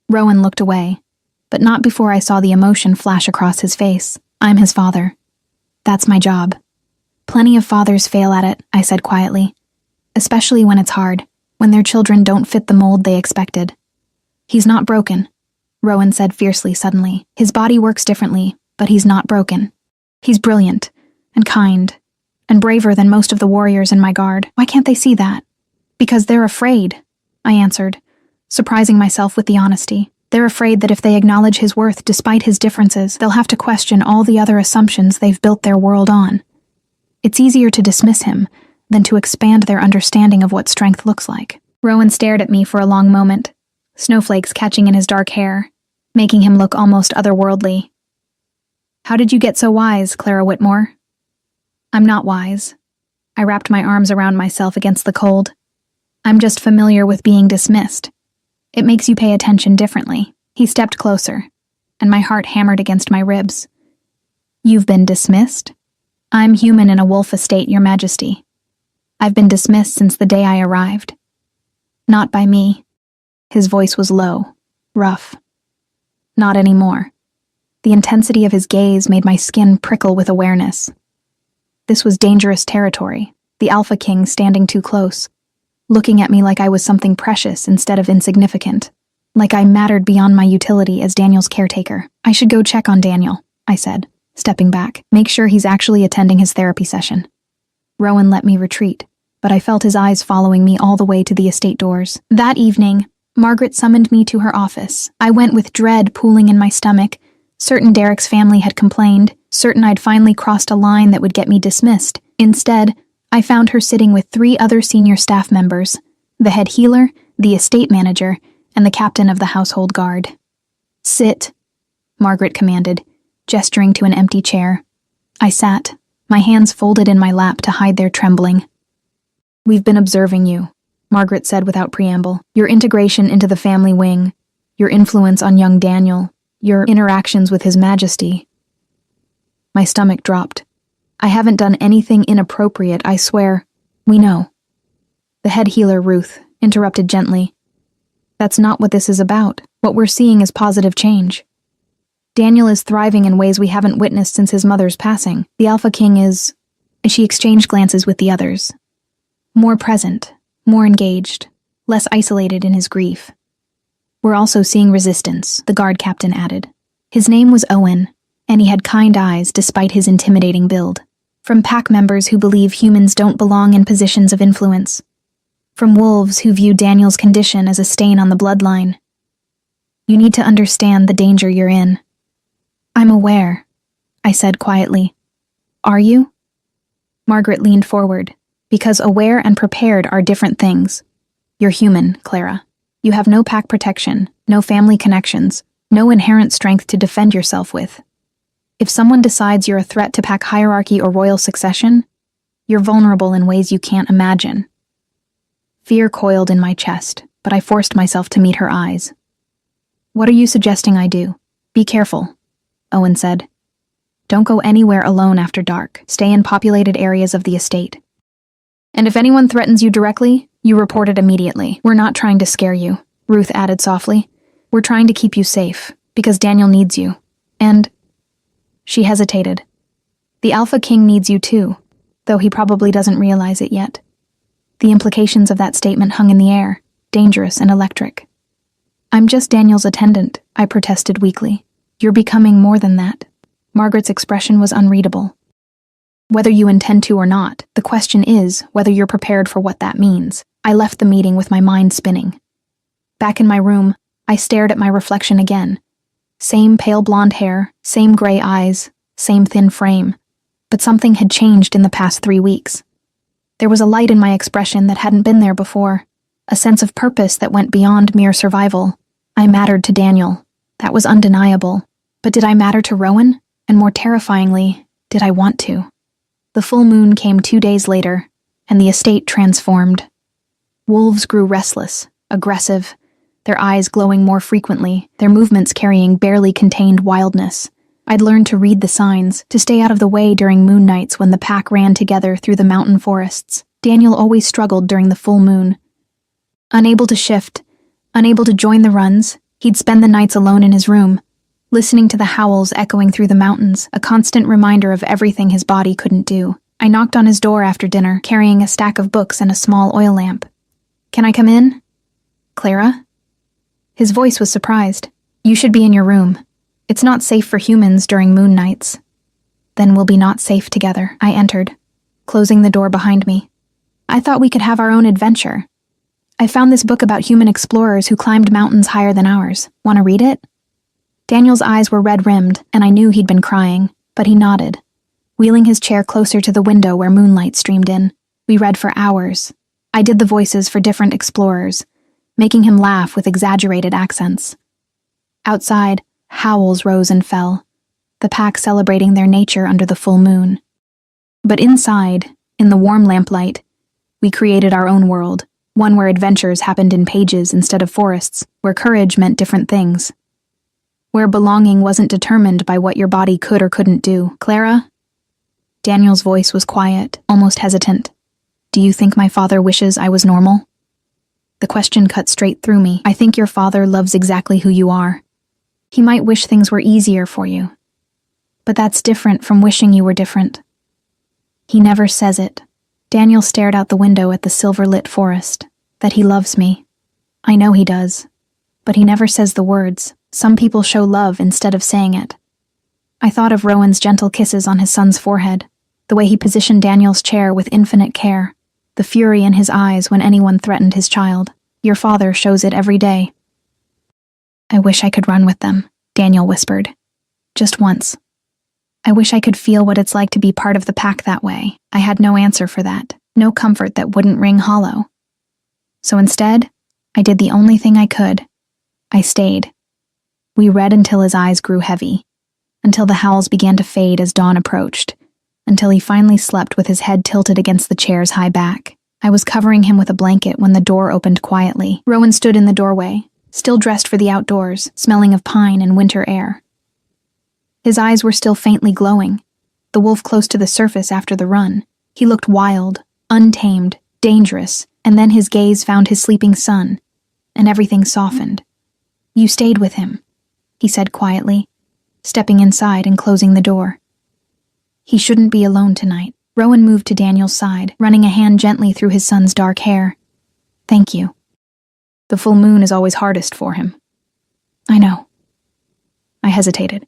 Rowan looked away, but not before I saw the emotion flash across his face. I'm his father. That's my job. Plenty of fathers fail at it, I said quietly. Especially when it's hard, when their children don't fit the mold they expected. He's not broken, Rowan said fiercely suddenly. His body works differently, but he's not broken. He's brilliant, and kind, and braver than most of the warriors in my guard. Why can't they see that? Because they're afraid, I answered, surprising myself with the honesty. They're afraid that if they acknowledge his worth despite his differences, they'll have to question all the other assumptions they've built their world on. It's easier to dismiss him than to expand their understanding of what strength looks like. Rowan stared at me for a long moment, snowflakes catching in his dark hair, making him look almost otherworldly. How did you get so wise, Clara Whitmore? I'm not wise. I wrapped my arms around myself against the cold. I'm just familiar with being dismissed. It makes you pay attention differently. He stepped closer, and my heart hammered against my ribs. You've been dismissed? I'm human in a wolf estate, Your Majesty. I've been dismissed since the day I arrived. Not by me. His voice was low, rough. Not anymore. The intensity of his gaze made my skin prickle with awareness. This was dangerous territory, the Alpha King standing too close, looking at me like I was something precious instead of insignificant, like I mattered beyond my utility as Daniel's caretaker. I should go check on Daniel, I said, stepping back, make sure he's actually attending his therapy session. Rowan let me retreat, but I felt his eyes following me all the way to the estate doors. That evening, Margaret summoned me to her office. I went with dread pooling in my stomach, certain Derek's family had complained, certain I'd finally crossed a line that would get me dismissed. Instead, I found her sitting with 3 other senior staff members, the head healer, the estate manager, and the captain of the household guard. Sit, Margaret commanded, gesturing to an empty chair. I sat, my hands folded in my lap to hide their trembling. We've been observing you, Margaret said without preamble. Your integration into the family wing, your influence on young Daniel, your interactions with His Majesty. My stomach dropped. I haven't done anything inappropriate, I swear. We know. The head healer, Ruth, interrupted gently. That's not what this is about. What we're seeing is positive change. Daniel is thriving in ways we haven't witnessed since his mother's passing. The Alpha King is... She exchanged glances with the others. More present, more engaged, less isolated in his grief. We're also seeing resistance, the guard captain added. His name was Owen, and he had kind eyes despite his intimidating build. From pack members who believe humans don't belong in positions of influence. From wolves who view Daniel's condition as a stain on the bloodline. You need to understand the danger you're in. I'm aware, I said quietly. Are you? Margaret leaned forward, because aware and prepared are different things. You're human, Clara. You have no pack protection, no family connections, no inherent strength to defend yourself with. If someone decides you're a threat to pack hierarchy or royal succession, you're vulnerable in ways you can't imagine. Fear coiled in my chest, but I forced myself to meet her eyes. What are you suggesting I do? Be careful, Owen said. Don't go anywhere alone after dark. Stay in populated areas of the estate. And if anyone threatens you directly, you report it immediately. We're not trying to scare you, Ruth added softly. We're trying to keep you safe, because Daniel needs you. And... She hesitated. The Alpha King needs you too, though he probably doesn't realize it yet. The implications of that statement hung in the air, dangerous and electric. I'm just Daniel's attendant, I protested weakly. You're becoming more than that. Margaret's expression was unreadable. Whether you intend to or not, the question is whether you're prepared for what that means. I left the meeting with my mind spinning. Back in my room, I stared at my reflection again. Same pale blonde hair, same gray eyes, same thin frame. But something had changed in the past 3 weeks. There was a light in my expression that hadn't been there before, a sense of purpose that went beyond mere survival. I mattered to Daniel. That was undeniable. But did I matter to Rowan? And more terrifyingly, did I want to? The full moon came 2 days later, and the estate transformed. Wolves grew restless, aggressive, their eyes glowing more frequently, their movements carrying barely contained wildness. I'd learned to read the signs, to stay out of the way during moon nights when the pack ran together through the mountain forests. Daniel always struggled during the full moon. Unable to shift, unable to join the runs, he'd spend the nights alone in his room, listening to the howls echoing through the mountains, a constant reminder of everything his body couldn't do. I knocked on his door after dinner, carrying a stack of books and a small oil lamp. "Can I come in?" "Clara?" His voice was surprised. "You should be in your room. It's not safe for humans during moon nights." "Then we'll be not safe together." I entered, closing the door behind me. "I thought we could have our own adventure. I found this book about human explorers who climbed mountains higher than ours. Want to read it?" Daniel's eyes were red-rimmed, and I knew he'd been crying, but he nodded, wheeling his chair closer to the window where moonlight streamed in. We read for hours. I did the voices for different explorers, making him laugh with exaggerated accents. Outside, howls rose and fell, the pack celebrating their nature under the full moon. But inside, in the warm lamplight, we created our own world, one where adventures happened in pages instead of forests, where courage meant different things, where belonging wasn't determined by what your body could or couldn't do. "Clara?" Daniel's voice was quiet, almost hesitant. "Do you think my father wishes I was normal?" The question cut straight through me. "I think your father loves exactly who you are. He might wish things were easier for you. But that's different from wishing you were different." He never says it. Daniel stared out the window at the silver-lit forest. "That he loves me. I know he does. But he never says the words. Some people show love instead of saying it." I thought of Rowan's gentle kisses on his son's forehead, the way he positioned Daniel's chair with infinite care, the fury in his eyes when anyone threatened his child. "Your father shows it every day." "I wish I could run with them," Daniel whispered. "Just once. I wish I could feel what it's like to be part of the pack that way." I had no answer for that, no comfort that wouldn't ring hollow. So instead, I did the only thing I could. I stayed. We read until his eyes grew heavy, until the howls began to fade as dawn approached, until he finally slept with his head tilted against the chair's high back. I was covering him with a blanket when the door opened quietly. Rowan stood in the doorway, still dressed for the outdoors, smelling of pine and winter air. His eyes were still faintly glowing, the wolf close to the surface after the run. He looked wild, untamed, dangerous, and then his gaze found his sleeping son, and everything softened. "You stayed with him," he said quietly, stepping inside and closing the door. "He shouldn't be alone tonight." Rowan moved to Daniel's side, running a hand gently through his son's dark hair. "Thank you. The full moon is always hardest for him." "I know." I hesitated.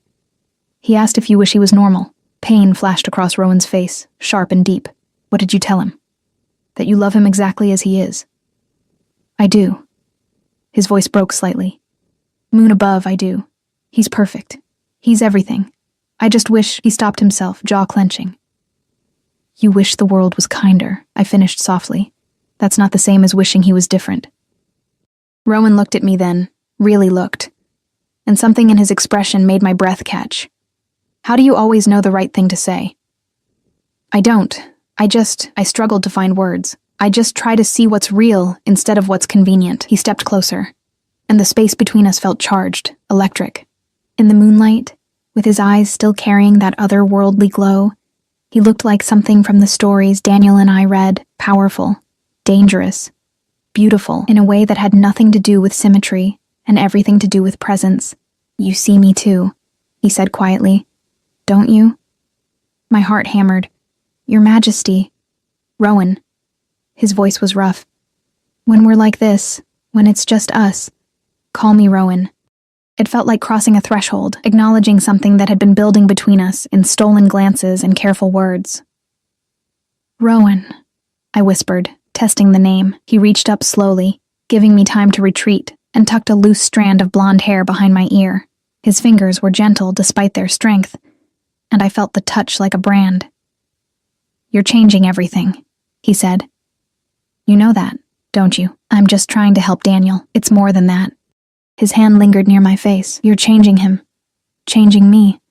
He asked if you wish he was normal. Pain flashed across Rowan's face, sharp and deep. "What did you tell him? That you love him exactly as he is?" "I do." His voice broke slightly. "Moon above, I do. He's perfect. He's everything. I just wish..." He stopped himself, jaw clenching. "You wish the world was kinder," I finished softly. "That's not the same as wishing he was different." Rowan looked at me then, really looked, and something in his expression made my breath catch. "How do you always know the right thing to say?" "I don't. I struggled to find words. I just try to see what's real instead of what's convenient." He stepped closer, and the space between us felt charged, electric. In the moonlight, with his eyes still carrying that otherworldly glow, he looked like something from the stories Daniel and I read, powerful, dangerous, beautiful, in a way that had nothing to do with symmetry and everything to do with presence. "You see me too," he said quietly. "Don't you?" My heart hammered. "Your Majesty." "Rowan." His voice was rough. "When we're like this, when it's just us, call me Rowan." It felt like crossing a threshold, acknowledging something that had been building between us in stolen glances and careful words. "Rowan," I whispered, testing the name. He reached up slowly, giving me time to retreat, and tucked a loose strand of blonde hair behind my ear. His fingers were gentle despite their strength, and I felt the touch like a brand. "You're changing everything," he said. "You know that, don't you?" "I'm just trying to help Daniel. It's more than that." His hand lingered near my face. "You're changing him. Changing me.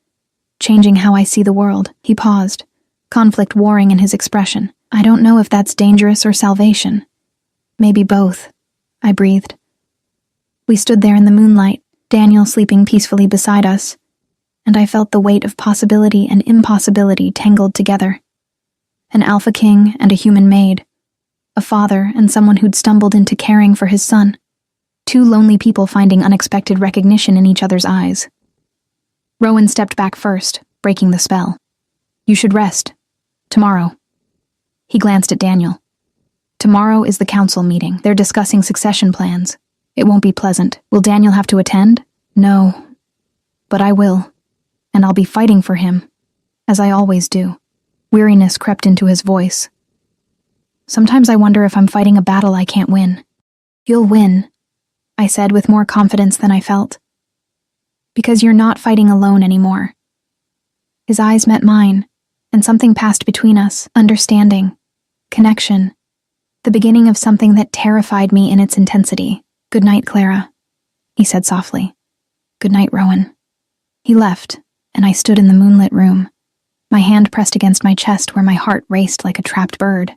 Changing how I see the world." He paused, conflict warring in his expression. "I don't know if that's dangerous or salvation. Maybe both," I breathed. We stood there in the moonlight, Daniel sleeping peacefully beside us, and I felt the weight of possibility and impossibility tangled together. An alpha king and a human maid, a father and someone who'd stumbled into caring for his son. Two lonely people finding unexpected recognition in each other's eyes. Rowan stepped back first, breaking the spell. You should rest. Tomorrow. He glanced at Daniel. Tomorrow is the council meeting. They're discussing succession plans. It won't be pleasant. Will Daniel have to attend? No. But I will. And I'll be fighting for him. As I always do. Weariness crept into his voice. Sometimes I wonder if I'm fighting a battle I can't win. You'll win, I said with more confidence than I felt. Because you're not fighting alone anymore. His eyes met mine, and something passed between us, understanding, connection, the beginning of something that terrified me in its intensity. Good night, Clara, he said softly. Good night, Rowan. He left, and I stood in the moonlit room, my hand pressed against my chest where my heart raced like a trapped bird.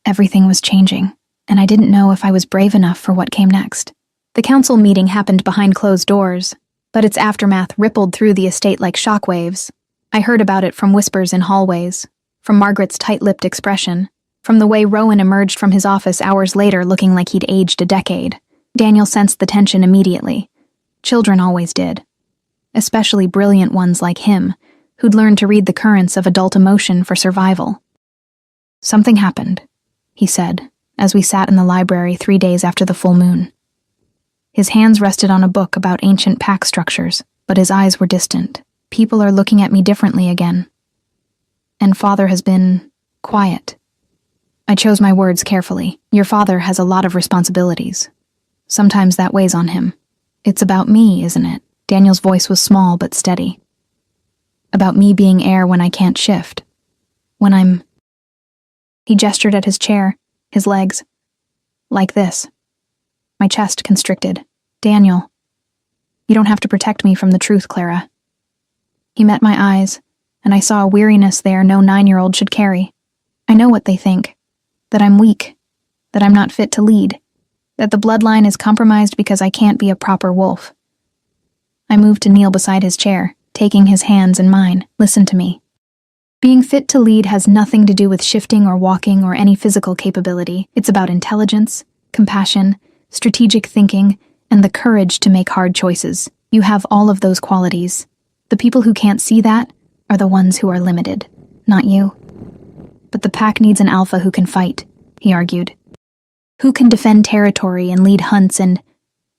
Everything was changing, and I didn't know if I was brave enough for what came next. The council meeting happened behind closed doors, but its aftermath rippled through the estate like shockwaves. I heard about it from whispers in hallways, from Margaret's tight-lipped expression, from the way Rowan emerged from his office hours later looking like he'd aged a decade. Daniel sensed the tension immediately. Children always did. Especially brilliant ones like him, who'd learned to read the currents of adult emotion for survival. Something happened, he said, as we sat in the library 3 days after the full moon. His hands rested on a book about ancient pack structures, but his eyes were distant. People are looking at me differently again. And Father has been quiet. I chose my words carefully. Your father has a lot of responsibilities. Sometimes that weighs on him. It's about me, isn't it? Daniel's voice was small but steady. About me being heir when I can't shift. When I'm... He gestured at his chair, his legs. Like this. My chest constricted. Daniel. You don't have to protect me from the truth, Clara. He met my eyes, and I saw a weariness there no 9-year-old should carry. I know what they think. That I'm weak. That I'm not fit to lead. That the bloodline is compromised because I can't be a proper wolf. I moved to kneel beside his chair, taking his hands in mine. Listen to me. Being fit to lead has nothing to do with shifting or walking or any physical capability. It's about intelligence, compassion, strategic thinking, and the courage to make hard choices. You have all of those qualities. The people who can't see that are the ones who are limited, not you. But the pack needs an alpha who can fight, he argued. Who can defend territory and lead hunts, and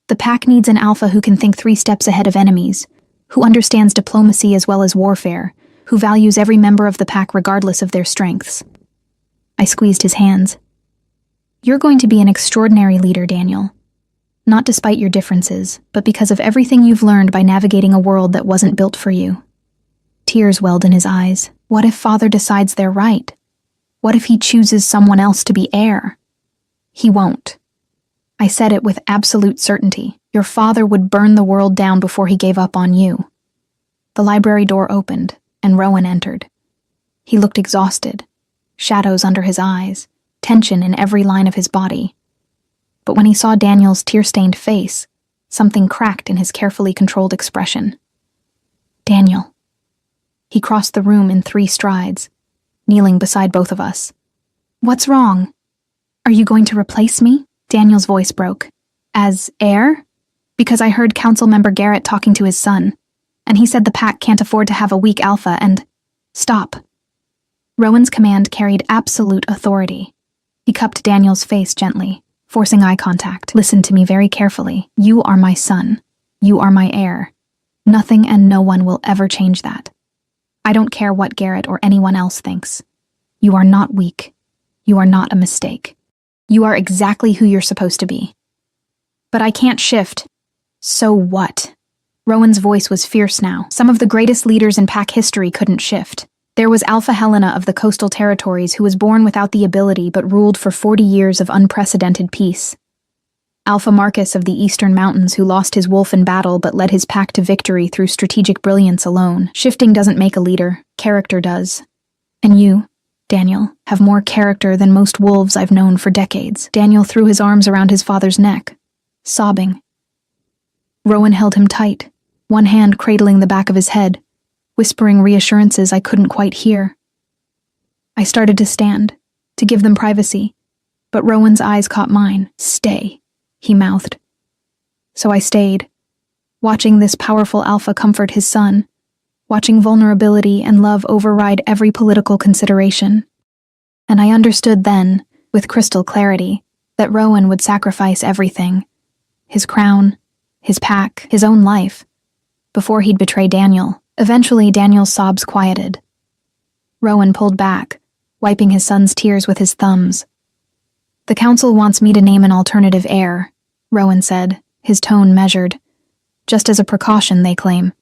the pack needs an alpha who can think 3 steps ahead of enemies, who understands diplomacy as well as warfare, who values every member of the pack regardless of their strengths. I squeezed his hands. You're going to be an extraordinary leader, Daniel. Not despite your differences, but because of everything you've learned by navigating a world that wasn't built for you. Tears welled in his eyes. What if Father decides they're right? What if he chooses someone else to be heir? He won't. I said it with absolute certainty. Your father would burn the world down before he gave up on you. The library door opened, and Rowan entered. He looked exhausted, shadows under his eyes, tension in every line of his body. But when he saw Daniel's tear-stained face, something cracked in his carefully controlled expression. Daniel. He crossed the room in 3 strides, kneeling beside both of us. What's wrong? Are you going to replace me? Daniel's voice broke. As heir? Because I heard Council Member Garrett talking to his son, and he said the pack can't afford to have a weak alpha and... Stop. Rowan's command carried absolute authority. He cupped Daniel's face gently, forcing eye contact. Listen to me very carefully. You are my son. You are my heir. Nothing and no one will ever change that. I don't care what Garrett or anyone else thinks. You are not weak. You are not a mistake. You are exactly who you're supposed to be. But I can't shift. So what? Rowan's voice was fierce now. Some of the greatest leaders in pack history couldn't shift. There was Alpha Helena of the coastal territories who was born without the ability but ruled for 40 years of unprecedented peace. Alpha Marcus of the eastern mountains who lost his wolf in battle but led his pack to victory through strategic brilliance alone. Shifting doesn't make a leader, character does. And you, Daniel, have more character than most wolves I've known for decades. Daniel threw his arms around his father's neck, sobbing. Rowan held him tight, one hand cradling the back of his head, whispering reassurances I couldn't quite hear. I started to stand, to give them privacy, but Rowan's eyes caught mine. "Stay," he mouthed. So I stayed, watching this powerful alpha comfort his son, watching vulnerability and love override every political consideration. And I understood then, with crystal clarity, that Rowan would sacrifice everything. His crown, his pack, his own life, before he'd betray Daniel. Eventually, Daniel's sobs quieted. Rowan pulled back, wiping his son's tears with his thumbs. "The council wants me to name an alternative heir," Rowan said, his tone measured. "Just as a precaution, they claim.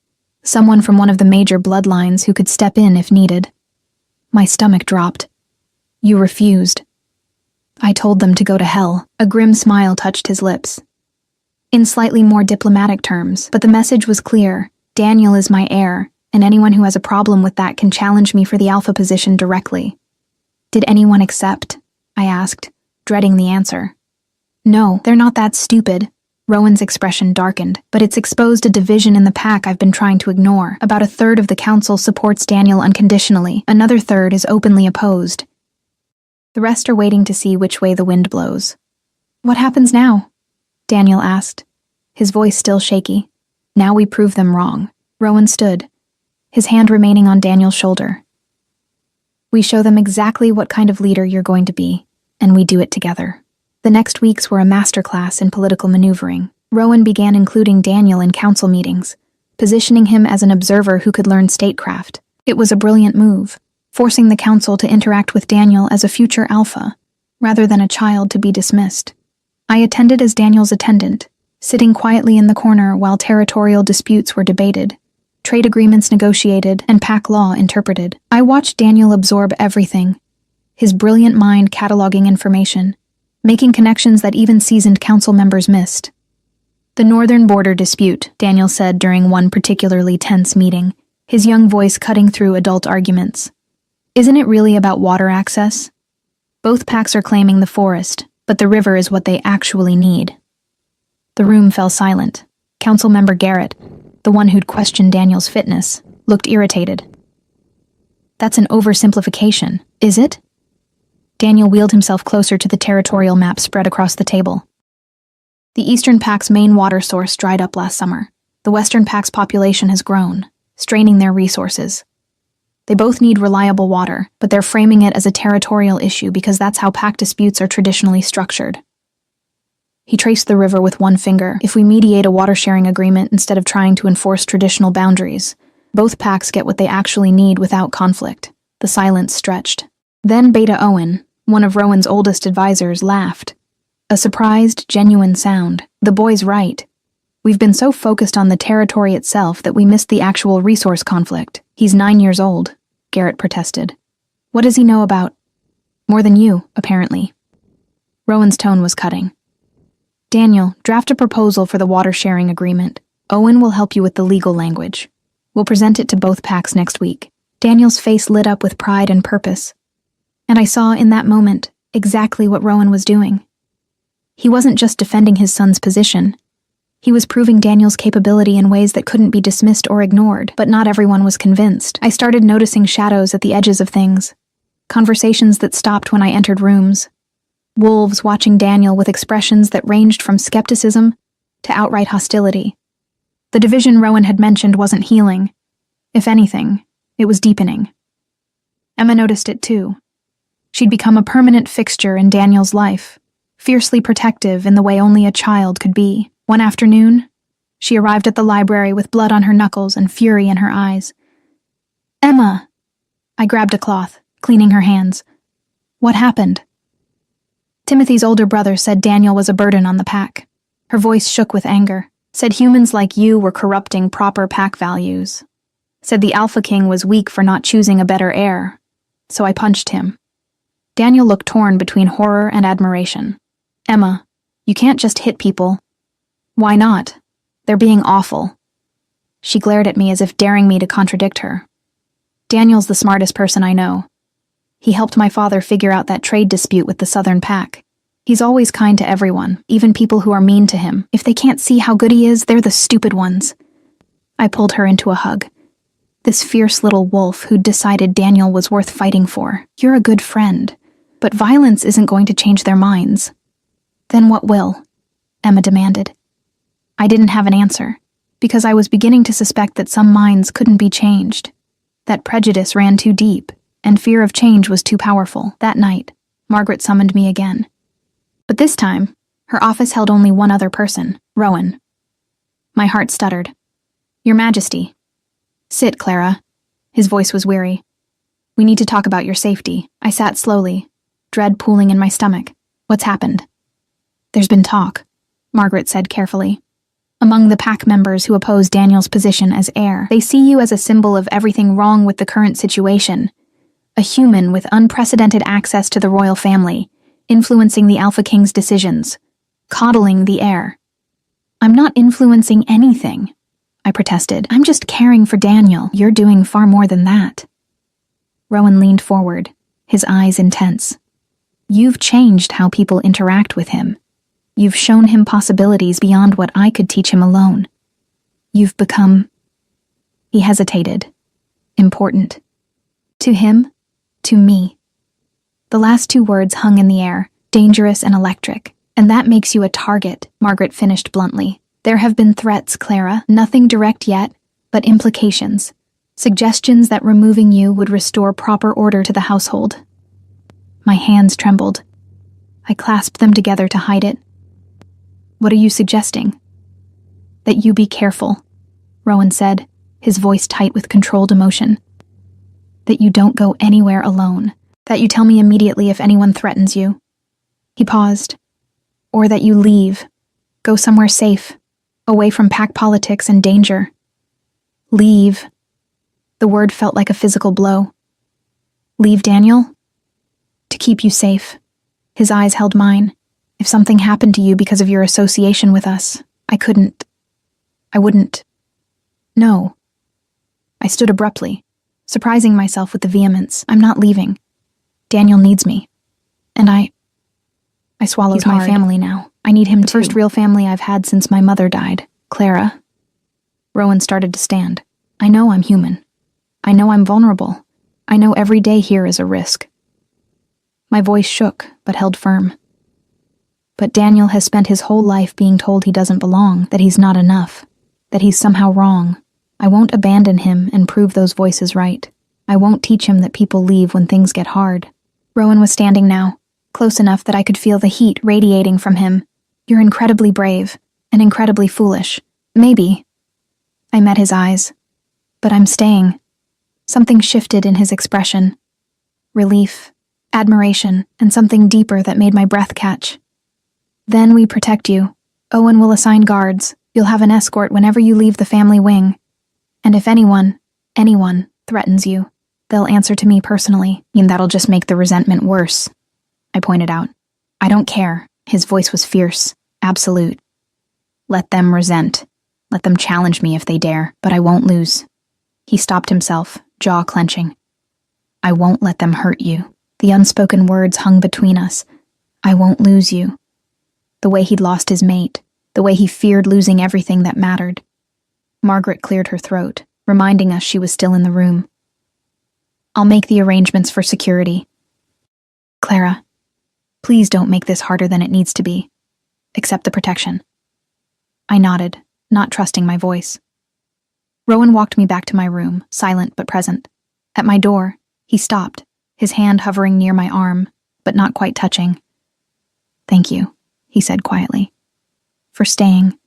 Someone from one of the major bloodlines who could step in if needed." My stomach dropped. "You refused." "I told them to go to hell." A grim smile touched his lips. "In slightly more diplomatic terms, but the message was clear. Daniel is my heir, and anyone who has a problem with that can challenge me for the alpha position directly." "Did anyone accept?" I asked, dreading the answer. "No, they're not that stupid." Rowan's expression darkened, but it's exposed a division in the pack I've been trying to ignore. About a third of the council supports Daniel unconditionally. Another third is openly opposed. The rest are waiting to see which way the wind blows. "What happens now?" Daniel asked, his voice still shaky. "Now we prove them wrong." Rowan stood, his hand remaining on Daniel's shoulder. "We show them exactly what kind of leader you're going to be, and we do it together." The next weeks were a masterclass in political maneuvering. Rowan began including Daniel in council meetings, positioning him as an observer who could learn statecraft. It was a brilliant move, forcing the council to interact with Daniel as a future alpha, rather than a child to be dismissed. I attended as Daniel's attendant, sitting quietly in the corner while territorial disputes were debated, trade agreements negotiated, and pack law interpreted. I watched Daniel absorb everything, his brilliant mind cataloging information, making connections that even seasoned council members missed. "The northern border dispute," Daniel said during one particularly tense meeting, his young voice cutting through adult arguments. "Isn't it really about water access? Both packs are claiming the forest, but the river is what they actually need." The room fell silent. Councilmember Garrett, the one who'd questioned Daniel's fitness, looked irritated. "That's an oversimplification, is it?" Daniel wheeled himself closer to the territorial map spread across the table. "The Eastern Pack's main water source dried up last summer. The Western Pack's population has grown, straining their resources. They both need reliable water, but they're framing it as a territorial issue because that's how pack disputes are traditionally structured." He traced the river with one finger. "If we mediate a water-sharing agreement instead of trying to enforce traditional boundaries, both packs get what they actually need without conflict." The silence stretched. Then Beta Owen, one of Rowan's oldest advisors, laughed. A surprised, genuine sound. "The boy's right. We've been so focused on the territory itself that we missed the actual resource conflict." "He's 9 years old," Garrett protested. "What does he know about?" "More than you, apparently." Rowan's tone was cutting. "Daniel, draft a proposal for the water-sharing agreement. Owen will help you with the legal language. We'll present it to both packs next week." Daniel's face lit up with pride and purpose. And I saw in that moment exactly what Rowan was doing. He wasn't just defending his son's position. He was proving Daniel's capability in ways that couldn't be dismissed or ignored, but not everyone was convinced. I started noticing shadows at the edges of things. Conversations that stopped when I entered rooms. Wolves watching Daniel with expressions that ranged from skepticism to outright hostility. The division Rowan had mentioned wasn't healing. If anything, it was deepening. Emma noticed it too. She'd become a permanent fixture in Daniel's life, fiercely protective in the way only a child could be. One afternoon, she arrived at the library with blood on her knuckles and fury in her eyes. "Emma!" I grabbed a cloth, cleaning her hands. "What happened?" Timothy's older brother said Daniel was a burden on the pack. Her voice shook with anger. "Said humans like you were corrupting proper pack values. Said the Alpha King was weak for not choosing a better heir. So I punched him." Daniel looked torn between horror and admiration. "Emma, you can't just hit people." "Why not? They're being awful." She glared at me as if daring me to contradict her. "Daniel's the smartest person I know. He helped my father figure out that trade dispute with the Southern Pack. He's always kind to everyone, even people who are mean to him. If they can't see how good he is, they're the stupid ones." I pulled her into a hug. "This fierce little wolf who'd decided Daniel was worth fighting for. You're a good friend. But violence isn't going to change their minds. Then what will? Emma demanded. I didn't have an answer, because I was beginning to suspect that some minds couldn't be changed, that prejudice ran too deep, and fear of change was too powerful. That night, Margaret summoned me again. But this time, her office held only one other person, Rowan. My heart stuttered. Your Majesty. Sit, Clara. His voice was weary. We need to talk about your safety. I sat slowly, dread pooling in my stomach. What's happened? There's been talk, Margaret said carefully. Among the pack members who oppose Daniel's position as heir, they see you as a symbol of everything wrong with the current situation. A human with unprecedented access to the royal family, influencing the Alpha King's decisions, coddling the heir. I'm not influencing anything, I protested. I'm just caring for Daniel. You're doing far more than that. Rowan leaned forward, his eyes intense. You've changed how people interact with him. You've shown him possibilities beyond what I could teach him alone. You've become... He hesitated. Important. To him, to me. The last two words hung in the air, dangerous and electric. And that makes you a target, Margaret finished bluntly. There have been threats, Clara, nothing direct yet, but implications. Suggestions that removing you would restore proper order to the household. My hands trembled. I clasped them together to hide it. What are you suggesting? That you be careful, Rowan said, his voice tight with controlled emotion. That you don't go anywhere alone. That you tell me immediately if anyone threatens you. He paused. Or that you leave. Go somewhere safe. Away from pack politics and danger. Leave. The word felt like a physical blow. Leave Daniel? To keep you safe. His eyes held mine. If something happened to you because of your association with us, I wouldn't. No. I stood abruptly, surprising myself with the vehemence. I'm not leaving. Daniel needs me. And I swallowed. He's my family now. I need him too. The first real family I've had since my mother died. Clara. Rowan started to stand. I know I'm human. I know I'm vulnerable. I know every day here is a risk. My voice shook, but held firm. But Daniel has spent his whole life being told he doesn't belong, that he's not enough, that he's somehow wrong. I won't abandon him and prove those voices right. I won't teach him that people leave when things get hard. Rowan was standing now, close enough that I could feel the heat radiating from him. You're incredibly brave, and incredibly foolish. Maybe. I met his eyes. But I'm staying. Something shifted in his expression. Relief, admiration, and something deeper that made my breath catch. Then we protect you. Owen will assign guards. You'll have an escort whenever you leave the family wing. And if anyone threatens you, they'll answer to me personally. And that'll just make the resentment worse, I pointed out. I don't care. His voice was fierce, absolute. Let them resent. Let them challenge me if they dare, but I won't lose. He stopped himself, jaw clenching. I won't let them hurt you. The unspoken words hung between us. I won't lose you. The way he'd lost his mate, the way he feared losing everything that mattered. Margaret cleared her throat, reminding us she was still in the room. I'll make the arrangements for security. Clara, please don't make this harder than it needs to be. Accept the protection. I nodded, not trusting my voice. Rowan walked me back to my room, silent but present. At my door, he stopped, his hand hovering near my arm, but not quite touching. Thank you, he said quietly. For staying.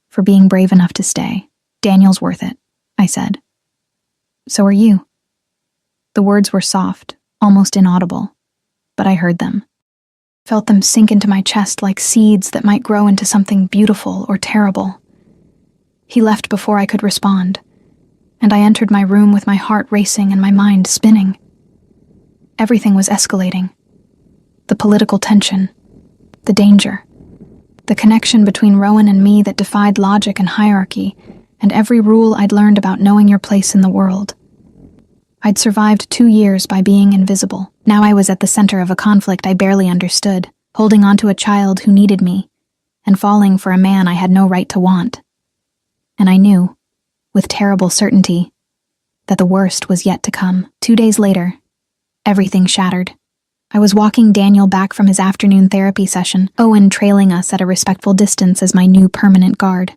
For being brave enough to stay. Daniel's worth it, I said. So are you. The words were soft, almost inaudible, but I heard them. Felt them sink into my chest like seeds that might grow into something beautiful or terrible. He left before I could respond, and I entered my room with my heart racing and my mind spinning. Everything was escalating. The political tension, the danger, the connection between Rowan and me that defied logic and hierarchy, and every rule I'd learned about knowing your place in the world. I'd survived 2 years by being invisible. Now I was at the center of a conflict I barely understood, holding on to a child who needed me, and falling for a man I had no right to want. And I knew, with terrible certainty, that the worst was yet to come. 2 days later, everything shattered. I was walking Daniel back from his afternoon therapy session, Owen trailing us at a respectful distance as my new permanent guard.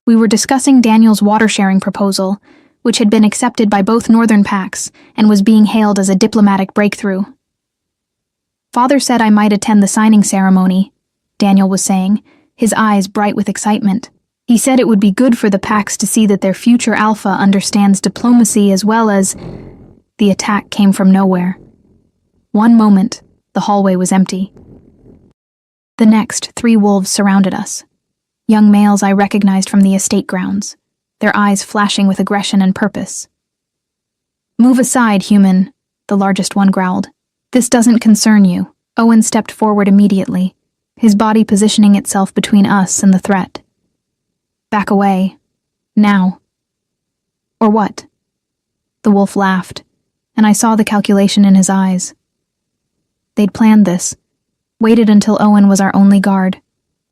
We were discussing Daniel's water-sharing proposal, which had been accepted by both northern packs and was being hailed as a diplomatic breakthrough. Father said I might attend the signing ceremony, Daniel was saying, his eyes bright with excitement. He said it would be good for the packs to see that their future alpha understands diplomacy as well as... The attack came from nowhere. One moment, the hallway was empty. The next, 3 wolves surrounded us. Young males I recognized from the estate grounds, their eyes flashing with aggression and purpose. "Move aside, human," the largest one growled. "This doesn't concern you." Owen stepped forward immediately, his body positioning itself between us and the threat. "Back away. Now." "Or what?" The wolf laughed, and I saw the calculation in his eyes. They'd planned this, waited until Owen was our only guard,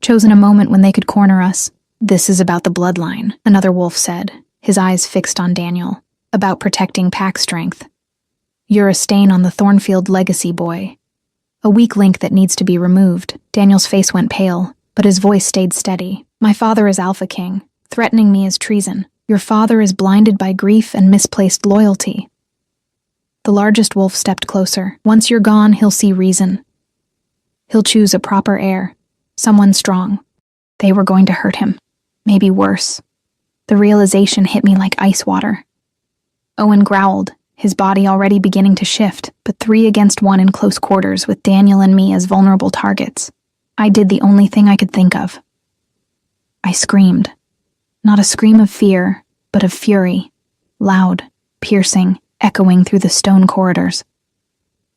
chosen a moment when they could corner us. "This is about the bloodline," another wolf said, his eyes fixed on Daniel, "about protecting pack strength. You're a stain on the Thornfield legacy, boy. A weak link that needs to be removed." Daniel's face went pale, but his voice stayed steady. "My father is Alpha King. Threatening me is treason. Your father is blinded by grief and misplaced loyalty." The largest wolf stepped closer. "Once you're gone, he'll see reason. He'll choose a proper heir, someone strong." They were going to hurt him. Maybe worse. The realization hit me like ice water. Owen growled, his body already beginning to shift, but 3 against 1 in close quarters with Daniel and me as vulnerable targets. I did the only thing I could think of. I screamed. Not a scream of fear, but of fury. Loud, piercing, echoing through the stone corridors.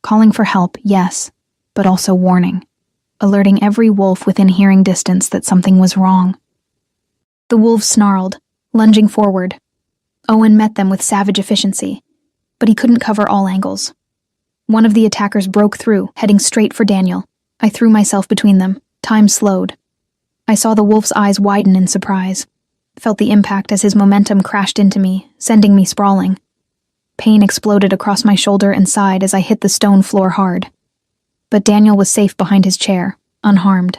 Calling for help, yes, but also warning. Alerting every wolf within hearing distance that something was wrong. The wolves snarled, lunging forward. Owen met them with savage efficiency, but he couldn't cover all angles. One of the attackers broke through, heading straight for Daniel. I threw myself between them. Time slowed. I saw the wolf's eyes widen in surprise. Felt the impact as his momentum crashed into me, sending me sprawling. Pain exploded across my shoulder and side as I hit the stone floor hard. But Daniel was safe behind his chair, unharmed.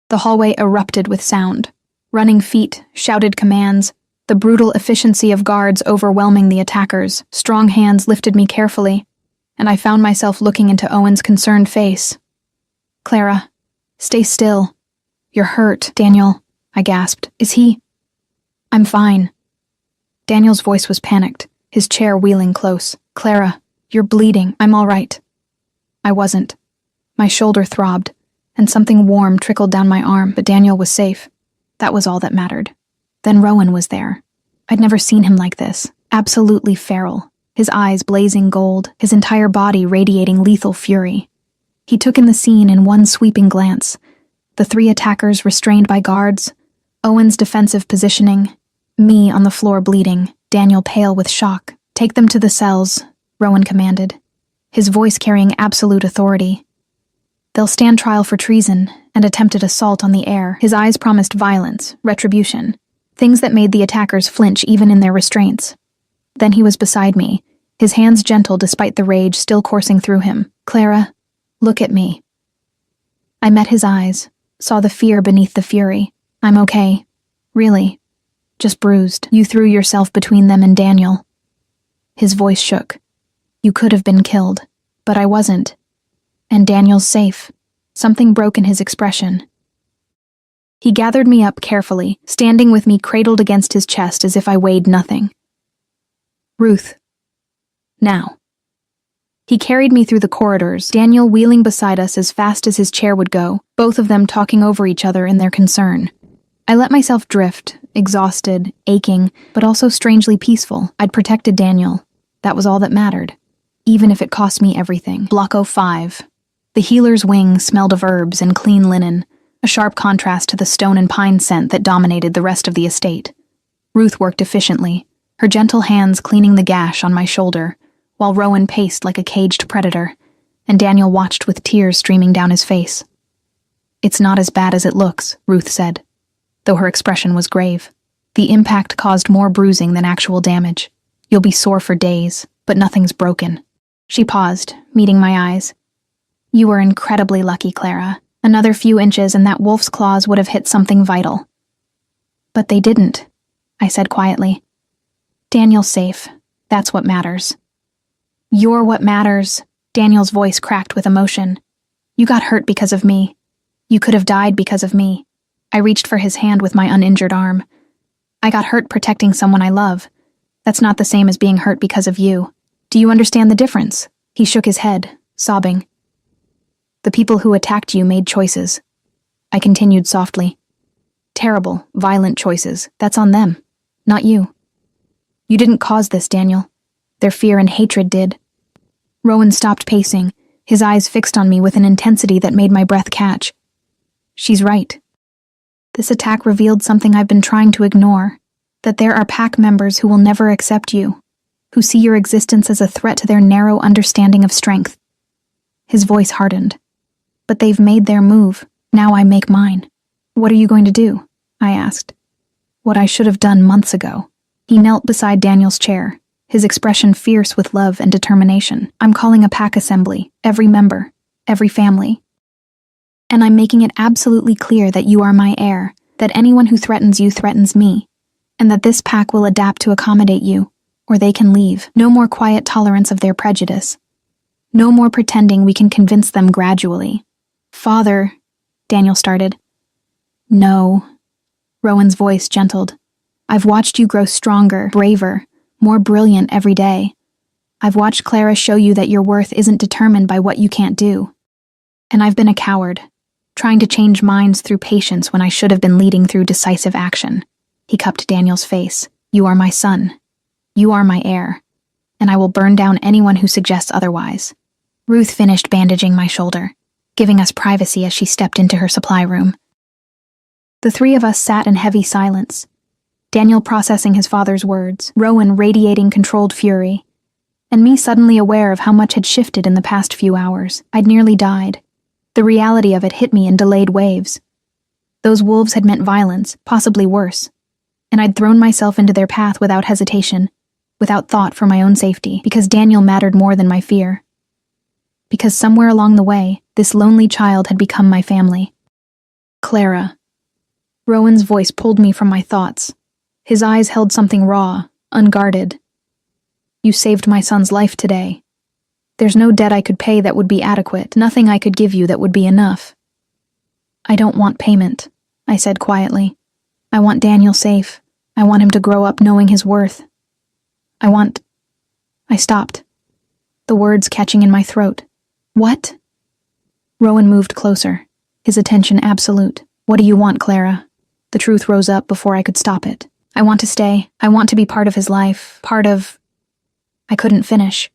The hallway erupted with sound. Running feet, shouted commands, the brutal efficiency of guards overwhelming the attackers. Strong hands lifted me carefully, and I found myself looking into Owen's concerned face. "Clara, stay still. You're hurt, Daniel," I gasped. "Is he?" "I'm fine." Daniel's voice was panicked, his chair wheeling close. "Clara, you're bleeding. I'm all right." I wasn't. My shoulder throbbed, and something warm trickled down my arm, but Daniel was safe. That was all that mattered. Then Rowan was there. I'd never seen him like this, absolutely feral, his eyes blazing gold, his entire body radiating lethal fury. He took in the scene in one sweeping glance. The 3 attackers restrained by guards, Owen's defensive positioning, me on the floor bleeding, Daniel pale with shock. "Take them to the cells," Rowan commanded, his voice carrying absolute authority. "They'll stand trial for treason and attempted assault on the heir." His eyes promised violence, retribution, things that made the attackers flinch even in their restraints. Then he was beside me, his hands gentle despite the rage still coursing through him. "Clara, look at me." I met his eyes, saw the fear beneath the fury. "I'm okay. Really. Just bruised. You threw yourself between them and Daniel." His voice shook. "You could have been killed, but I wasn't. And Daniel's safe." Something broke in his expression. He gathered me up carefully, standing with me cradled against his chest as if I weighed nothing. "Ruth. Now." He carried me through the corridors, Daniel wheeling beside us as fast as his chair would go, both of them talking over each other in their concern. I let myself drift, exhausted, aching, but also strangely peaceful. I'd protected Daniel. That was all that mattered, even if it cost me everything. Block 05. The healer's wing smelled of herbs and clean linen, a sharp contrast to the stone and pine scent that dominated the rest of the estate. Ruth worked efficiently, her gentle hands cleaning the gash on my shoulder, while Rowan paced like a caged predator, and Daniel watched with tears streaming down his face. "It's not as bad as it looks," Ruth said, though her expression was grave. "The impact caused more bruising than actual damage. You'll be sore for days, but nothing's broken." She paused, meeting my eyes, You were incredibly lucky, Clara. Another few inches and that wolf's claws would have hit something vital. But they didn't, I said quietly. Daniel's safe. That's what matters. You're what matters. Daniel's voice cracked with emotion. You got hurt because of me. You could have died because of me. I reached for his hand with my uninjured arm. I got hurt protecting someone I love. That's not the same as being hurt because of you. Do you understand the difference? He shook his head, sobbing. The people who attacked you made choices. I continued softly. Terrible, violent choices. That's on them, not you. You didn't cause this, Daniel. Their fear and hatred did. Rowan stopped pacing, his eyes fixed on me with an intensity that made my breath catch. She's right. This attack revealed something I've been trying to ignore, that there are pack members who will never accept you, who see your existence as a threat to their narrow understanding of strength. His voice hardened. But they've made their move. Now I make mine. What are you going to do? I asked. What I should have done months ago. He knelt beside Daniel's chair, his expression fierce with love and determination. I'm calling a pack assembly, every member, every family. And I'm making it absolutely clear that you are my heir, that anyone who threatens you threatens me, and that this pack will adapt to accommodate you, or they can leave. No more quiet tolerance of their prejudice. No more pretending we can convince them gradually. Father, Daniel started. No. Rowan's voice gentled. I've watched you grow stronger, braver, more brilliant every day. I've watched Clara show you that your worth isn't determined by what you can't do. And I've been a coward, trying to change minds through patience when I should have been leading through decisive action. He cupped Daniel's face. You are my son. You are my heir. And I will burn down anyone who suggests otherwise. Ruth finished bandaging my shoulder, giving us privacy as she stepped into her supply room. The three of us sat in heavy silence, Daniel processing his father's words, Rowan radiating controlled fury, and me suddenly aware of how much had shifted in the past few hours. I'd nearly died. The reality of it hit me in delayed waves. Those wolves had meant violence, possibly worse, and I'd thrown myself into their path without hesitation, without thought for my own safety, because Daniel mattered more than my fear. Because somewhere along the way, this lonely child had become my family. Clara. Rowan's voice pulled me from my thoughts. His eyes held something raw, unguarded. You saved my son's life today. There's no debt I could pay that would be adequate, nothing I could give you that would be enough. I don't want payment, I said quietly. I want Daniel safe. I want him to grow up knowing his worth. I stopped, the words catching in my throat. What? Rowan moved closer, his attention absolute. What do you want, Clara? The truth rose up before I could stop it. I want to stay. I want to be part of his life. I couldn't finish.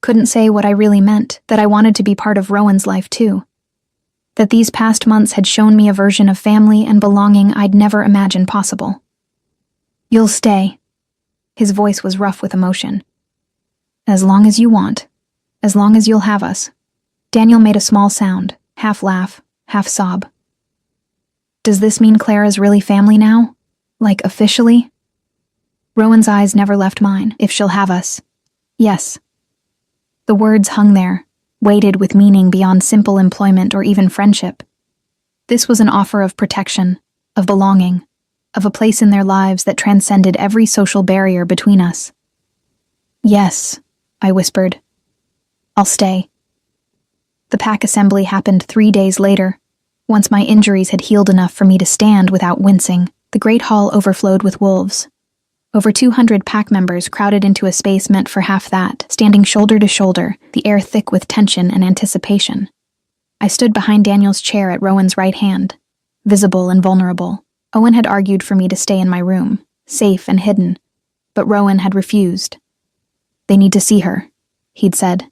Couldn't say what I really meant, that I wanted to be part of Rowan's life too. That these past months had shown me a version of family and belonging I'd never imagined possible. You'll stay. His voice was rough with emotion. As long as you want. As long as you'll have us. Daniel made a small sound, half laugh, half sob. Does this mean Clara's really family now? Like, officially? Rowan's eyes never left mine. If she'll have us. Yes. The words hung there, weighted with meaning beyond simple employment or even friendship. This was an offer of protection, of belonging, of a place in their lives that transcended every social barrier between us. Yes, I whispered. I'll stay. The pack assembly happened 3 days later. Once my injuries had healed enough for me to stand without wincing, the great hall overflowed with wolves. Over 200 pack members crowded into a space meant for half that, standing shoulder to shoulder, the air thick with tension and anticipation. I stood behind Daniel's chair at Rowan's right hand, visible and vulnerable. Owen had argued for me to stay in my room, safe and hidden, but Rowan had refused. They need to see her, he'd said.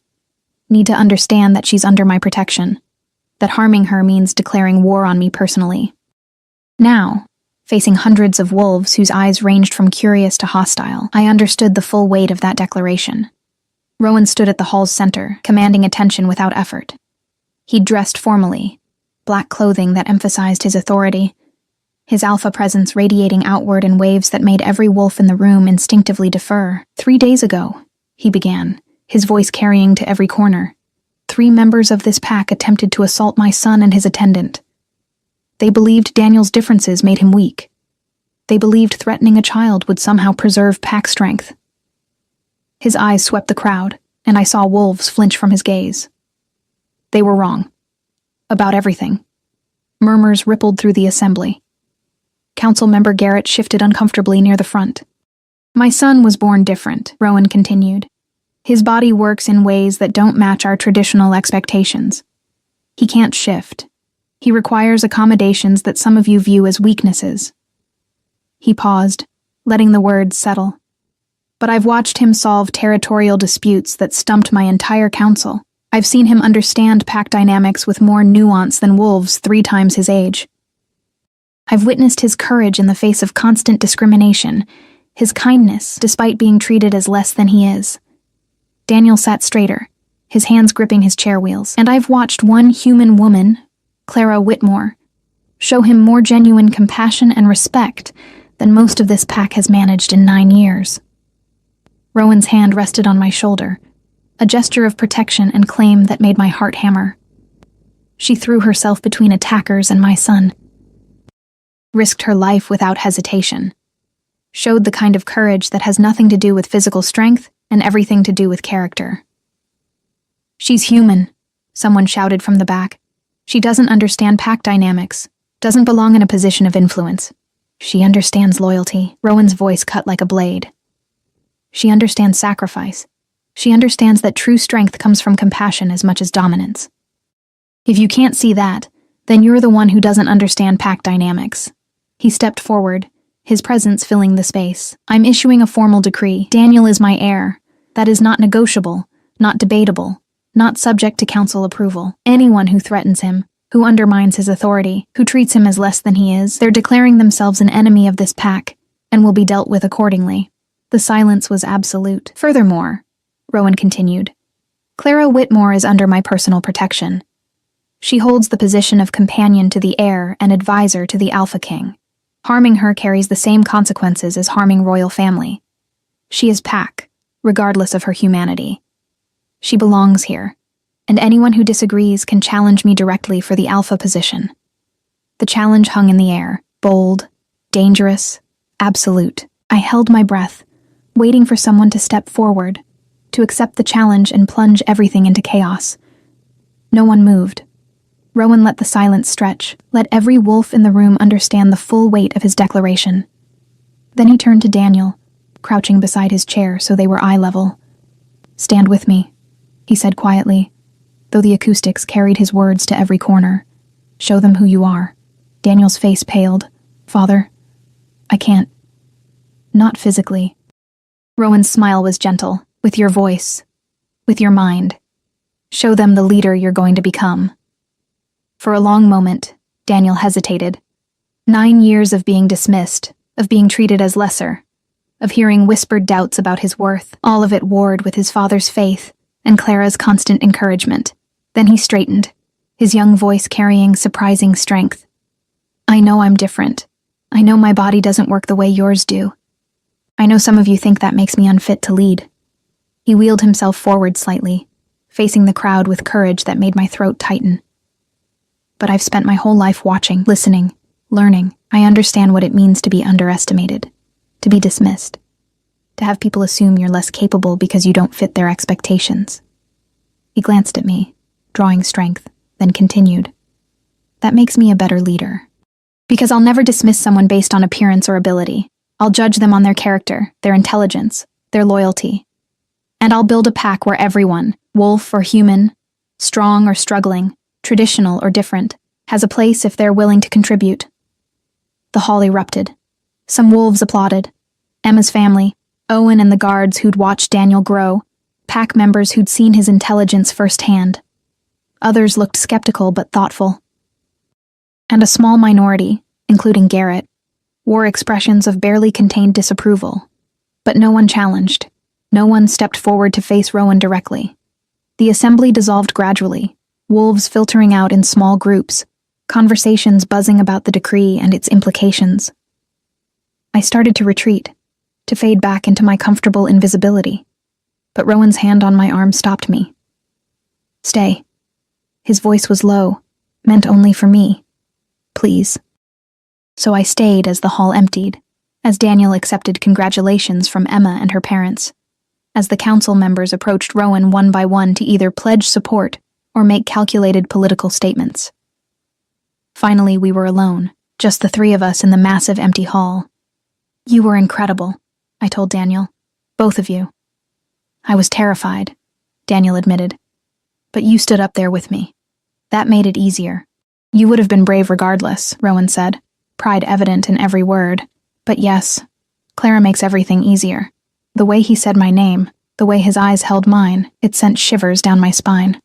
Need to understand that she's under my protection, that harming her means declaring war on me personally. Now, facing hundreds of wolves whose eyes ranged from curious to hostile, I understood the full weight of that declaration. Rowan stood at the hall's center, commanding attention without effort. He'd dressed formally, black clothing that emphasized his authority, his alpha presence radiating outward in waves that made every wolf in the room instinctively defer. 3 days ago, he began, his voice carrying to every corner. 3 members of this pack attempted to assault my son and his attendant. They believed Daniel's differences made him weak. They believed threatening a child would somehow preserve pack strength. His eyes swept the crowd, and I saw wolves flinch from his gaze. They were wrong. About everything. Murmurs rippled through the assembly. Council member Garrett shifted uncomfortably near the front. My son was born different, Rowan continued. His body works in ways that don't match our traditional expectations. He can't shift. He requires accommodations that some of you view as weaknesses. He paused, letting the words settle. But I've watched him solve territorial disputes that stumped my entire council. I've seen him understand pack dynamics with more nuance than wolves 3 times his age. I've witnessed his courage in the face of constant discrimination, his kindness despite being treated as less than he is. Daniel sat straighter, his hands gripping his chair wheels, and I've watched one human woman, Clara Whitmore, show him more genuine compassion and respect than most of this pack has managed in 9 years. Rowan's hand rested on my shoulder, a gesture of protection and claim that made my heart hammer. She threw herself between attackers and my son, risked her life without hesitation, showed the kind of courage that has nothing to do with physical strength and everything to do with character. She's human, someone shouted from the back. She doesn't understand pack dynamics, doesn't belong in a position of influence. She understands loyalty. Rowan's voice cut like a blade. She understands sacrifice. She understands that true strength comes from compassion as much as dominance. If you can't see that, then you're the one who doesn't understand pack dynamics. He stepped forward, his presence filling the space. I'm issuing a formal decree. Daniel is my heir. That is not negotiable, not debatable, not subject to council approval. Anyone who threatens him, who undermines his authority, who treats him as less than he is, they're declaring themselves an enemy of this pack, and will be dealt with accordingly. The silence was absolute. Furthermore, Rowan continued, Clara Whitmore is under my personal protection. She holds the position of companion to the heir and advisor to the Alpha King. Harming her carries the same consequences as harming royal family. She is pack, regardless of her humanity. She belongs here, and anyone who disagrees can challenge me directly for the Alpha position. The challenge hung in the air, bold, dangerous, absolute. I held my breath, waiting for someone to step forward, to accept the challenge and plunge everything into chaos. No one moved. Rowan let the silence stretch, let every wolf in the room understand the full weight of his declaration. Then he turned to Daniel, crouching beside his chair so they were eye level. Stand with me, he said quietly, though the acoustics carried his words to every corner. Show them who you are. Daniel's face paled. Father, I can't. Not physically. Rowan's smile was gentle. With your voice. With your mind. Show them the leader you're going to become. For a long moment, Daniel hesitated. 9 years of being dismissed, of being treated as lesser, of hearing whispered doubts about his worth, all of it warred with his father's faith and Clara's constant encouragement. Then he straightened, his young voice carrying surprising strength. I know I'm different. I know my body doesn't work the way yours do. I know some of you think that makes me unfit to lead. He wheeled himself forward slightly, facing the crowd with courage that made my throat tighten. But I've spent my whole life watching, listening, learning. I understand what it means to be underestimated, to be dismissed, to have people assume you're less capable because you don't fit their expectations. He glanced at me, drawing strength, then continued. That makes me a better leader. Because I'll never dismiss someone based on appearance or ability. I'll judge them on their character, their intelligence, their loyalty. And I'll build a pack where everyone, wolf or human, strong or struggling, traditional or different, has a place if they're willing to contribute. The hall erupted. Some wolves applauded. Emma's family, Owen and the guards who'd watched Daniel grow, pack members who'd seen his intelligence firsthand. Others looked skeptical but thoughtful. And a small minority, including Garrett, wore expressions of barely contained disapproval. But no one challenged. No one stepped forward to face Rowan directly. The assembly dissolved gradually, wolves filtering out in small groups, conversations buzzing about the decree and its implications. I started to retreat, to fade back into my comfortable invisibility, but Rowan's hand on my arm stopped me. Stay. His voice was low, meant only for me. Please. So I stayed as the hall emptied, as Daniel accepted congratulations from Emma and her parents, as the council members approached Rowan one by one to either pledge support or make calculated political statements. Finally, we were alone, just the three of us in the massive empty hall. You were incredible, I told Daniel. Both of you. I was terrified, Daniel admitted. But you stood up there with me. That made it easier. You would have been brave regardless, Rowan said, pride evident in every word. But yes, Clara makes everything easier. The way he said my name, the way his eyes held mine, it sent shivers down my spine.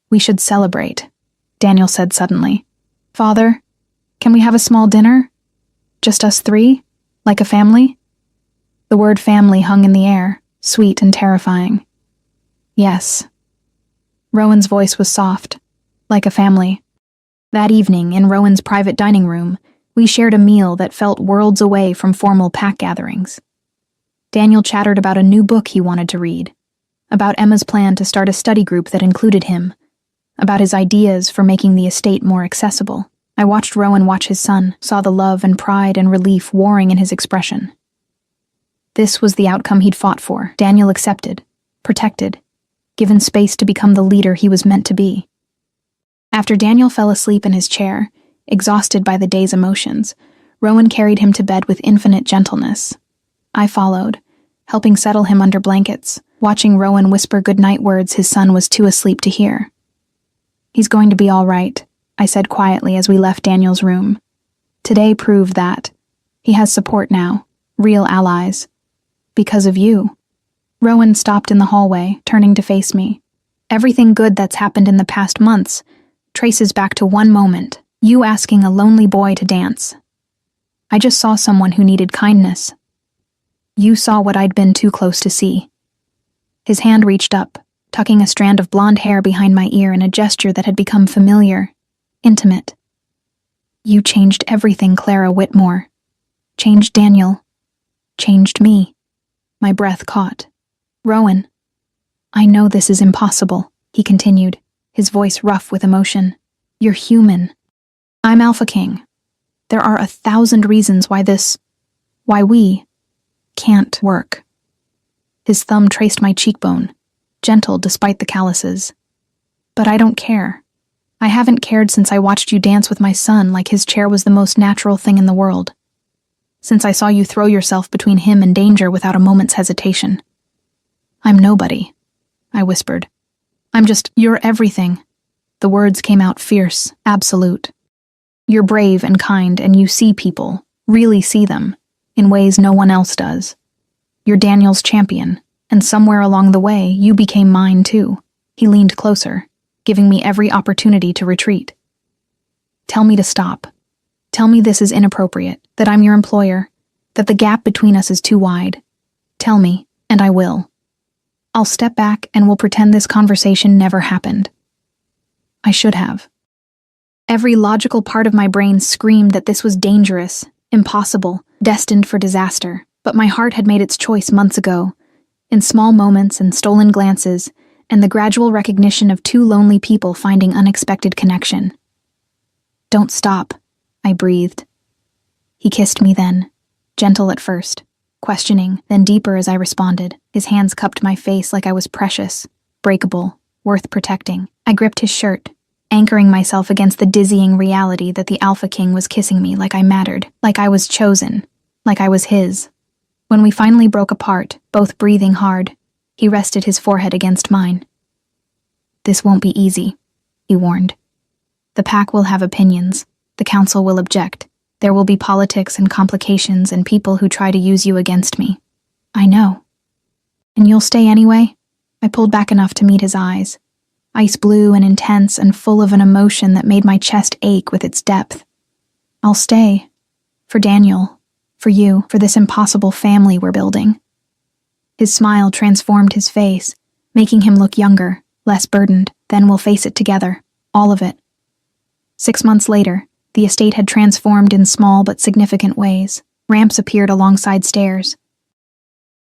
We should celebrate, Daniel said suddenly. Father, can we have a small dinner? Just us three? Like a family? The word family hung in the air, sweet and terrifying. Yes. Rowan's voice was soft, like a family. That evening, in Rowan's private dining room, we shared a meal that felt worlds away from formal pack gatherings. Daniel chattered about a new book he wanted to read, about Emma's plan to start a study group that included him, about his ideas for making the estate more accessible. I watched Rowan watch his son, saw the love and pride and relief warring in his expression. This was the outcome he'd fought for. Daniel accepted, protected, given space to become the leader he was meant to be. After Daniel fell asleep in his chair, exhausted by the day's emotions, Rowan carried him to bed with infinite gentleness. I followed, helping settle him under blankets, watching Rowan whisper goodnight words his son was too asleep to hear. He's going to be all right, I said quietly as we left Daniel's room. Today proved that. He has support now, real allies. Because of you. Rowan stopped in the hallway, turning to face me. Everything good that's happened in the past months traces back to one moment, you asking a lonely boy to dance. I just saw someone who needed kindness. You saw what I'd been too close to see. His hand reached up, tucking a strand of blonde hair behind my ear in a gesture that had become familiar, intimate. You changed everything, Clara Whitmore. Changed Daniel. Changed me. My breath caught. Rowan. I know this is impossible, he continued, his voice rough with emotion. You're human. I'm Alpha King. There are 1,000 reasons why we can't work. His thumb traced my cheekbone, gentle despite the calluses. But I don't care. I haven't cared since I watched you dance with my son like his chair was the most natural thing in the world. Since I saw you throw yourself between him and danger without a moment's hesitation. I'm nobody, I whispered. You're everything. The words came out fierce, absolute. You're brave and kind, and you see people, really see them, in ways no one else does. You're Daniel's champion, and somewhere along the way, you became mine too. He leaned closer, giving me every opportunity to retreat. Tell me to stop. Tell me this is inappropriate, that I'm your employer, that the gap between us is too wide. Tell me, and I will. I'll step back and we'll pretend this conversation never happened. I should have. Every logical part of my brain screamed that this was dangerous, impossible, destined for disaster, but my heart had made its choice months ago, in small moments and stolen glances, and the gradual recognition of two lonely people finding unexpected connection. Don't stop, I breathed. He kissed me then, gentle at first, questioning, then deeper as I responded. His hands cupped my face like I was precious, breakable, worth protecting. I gripped his shirt, anchoring myself against the dizzying reality that the Alpha King was kissing me like I mattered, like I was chosen, like I was his. When we finally broke apart, both breathing hard, he rested his forehead against mine. This won't be easy, he warned. The pack will have opinions. The council will object. There will be politics and complications and people who try to use you against me. I know. And you'll stay anyway? I pulled back enough to meet his eyes, ice blue and intense and full of an emotion that made my chest ache with its depth. I'll stay. For Daniel. For you. For this impossible family we're building. His smile transformed his face, making him look younger, less burdened. Then we'll face it together. All of it. 6 months later, the estate had transformed in small but significant ways. Ramps appeared alongside stairs.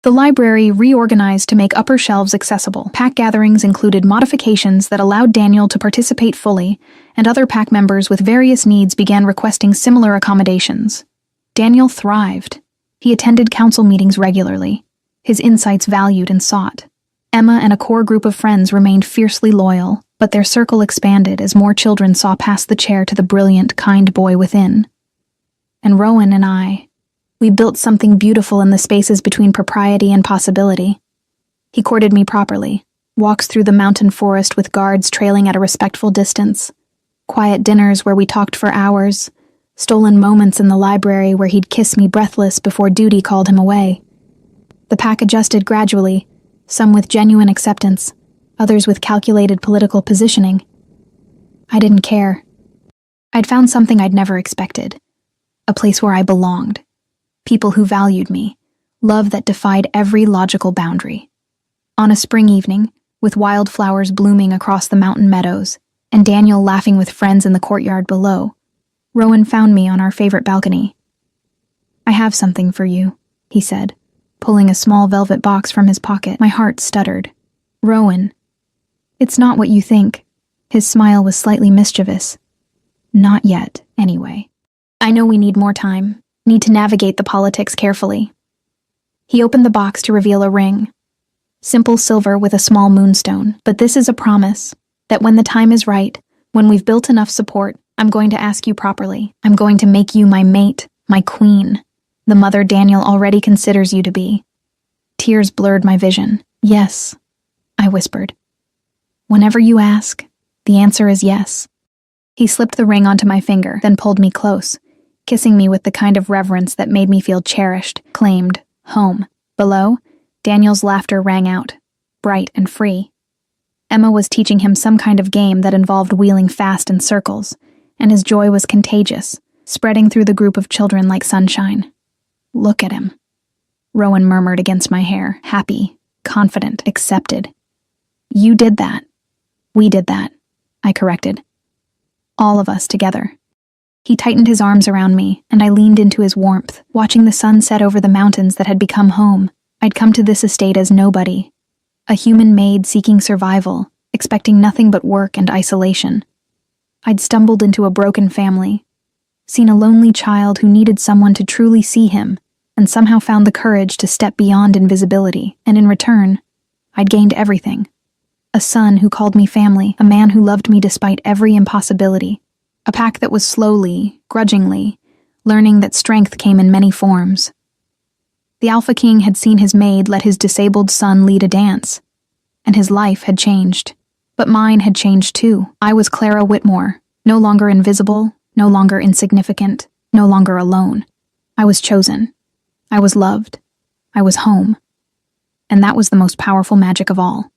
The library reorganized to make upper shelves accessible. Pack gatherings included modifications that allowed Daniel to participate fully, and other pack members with various needs began requesting similar accommodations. Daniel thrived. He attended council meetings regularly, his insights valued and sought. Emma and a core group of friends remained fiercely loyal, but their circle expanded as more children saw past the chair to the brilliant, kind boy within. And Rowan and I, we built something beautiful in the spaces between propriety and possibility. He courted me properly, walks through the mountain forest with guards trailing at a respectful distance, quiet dinners where we talked for hours, stolen moments in the library where he'd kiss me breathless before duty called him away. The pack adjusted gradually, some with genuine acceptance, others with calculated political positioning. I didn't care. I'd found something I'd never expected, a place where I belonged. People who valued me, love that defied every logical boundary. On a spring evening, with wildflowers blooming across the mountain meadows, and Daniel laughing with friends in the courtyard below, Rowan found me on our favorite balcony. "I have something for you," he said, pulling a small velvet box from his pocket. My heart stuttered. "Rowan, it's not what you think." His smile was slightly mischievous. "Not yet, anyway. I know we need more time. Need to navigate the politics carefully." He opened the box to reveal a ring. Simple silver with a small moonstone, but this is a promise that when the time is right, when we've built enough support, I'm going to ask you properly. I'm going to make you my mate, my queen, the mother Daniel already considers you to be. Tears blurred my vision. "Yes," I whispered. "Whenever you ask, the answer is yes." He slipped the ring onto my finger, then pulled me close, kissing me with the kind of reverence that made me feel cherished, claimed, home. Below, Daniel's laughter rang out, bright and free. Emma was teaching him some kind of game that involved wheeling fast in circles, and his joy was contagious, spreading through the group of children like sunshine. "Look at him," Rowan murmured against my hair, happy, confident, accepted. "You did that. We did that," I corrected. "All of us together." He tightened his arms around me, and I leaned into his warmth, watching the sun set over the mountains that had become home. I'd come to this estate as nobody, a human maid seeking survival, expecting nothing but work and isolation. I'd stumbled into a broken family, seen a lonely child who needed someone to truly see him, and somehow found the courage to step beyond invisibility, and in return, I'd gained everything. A son who called me family, a man who loved me despite every impossibility. A pack that was slowly, grudgingly, learning that strength came in many forms. The Alpha King had seen his maid let his disabled son lead a dance, and his life had changed. But mine had changed too. I was Clara Whitmore, no longer invisible, no longer insignificant, no longer alone. I was chosen. I was loved. I was home. And that was the most powerful magic of all.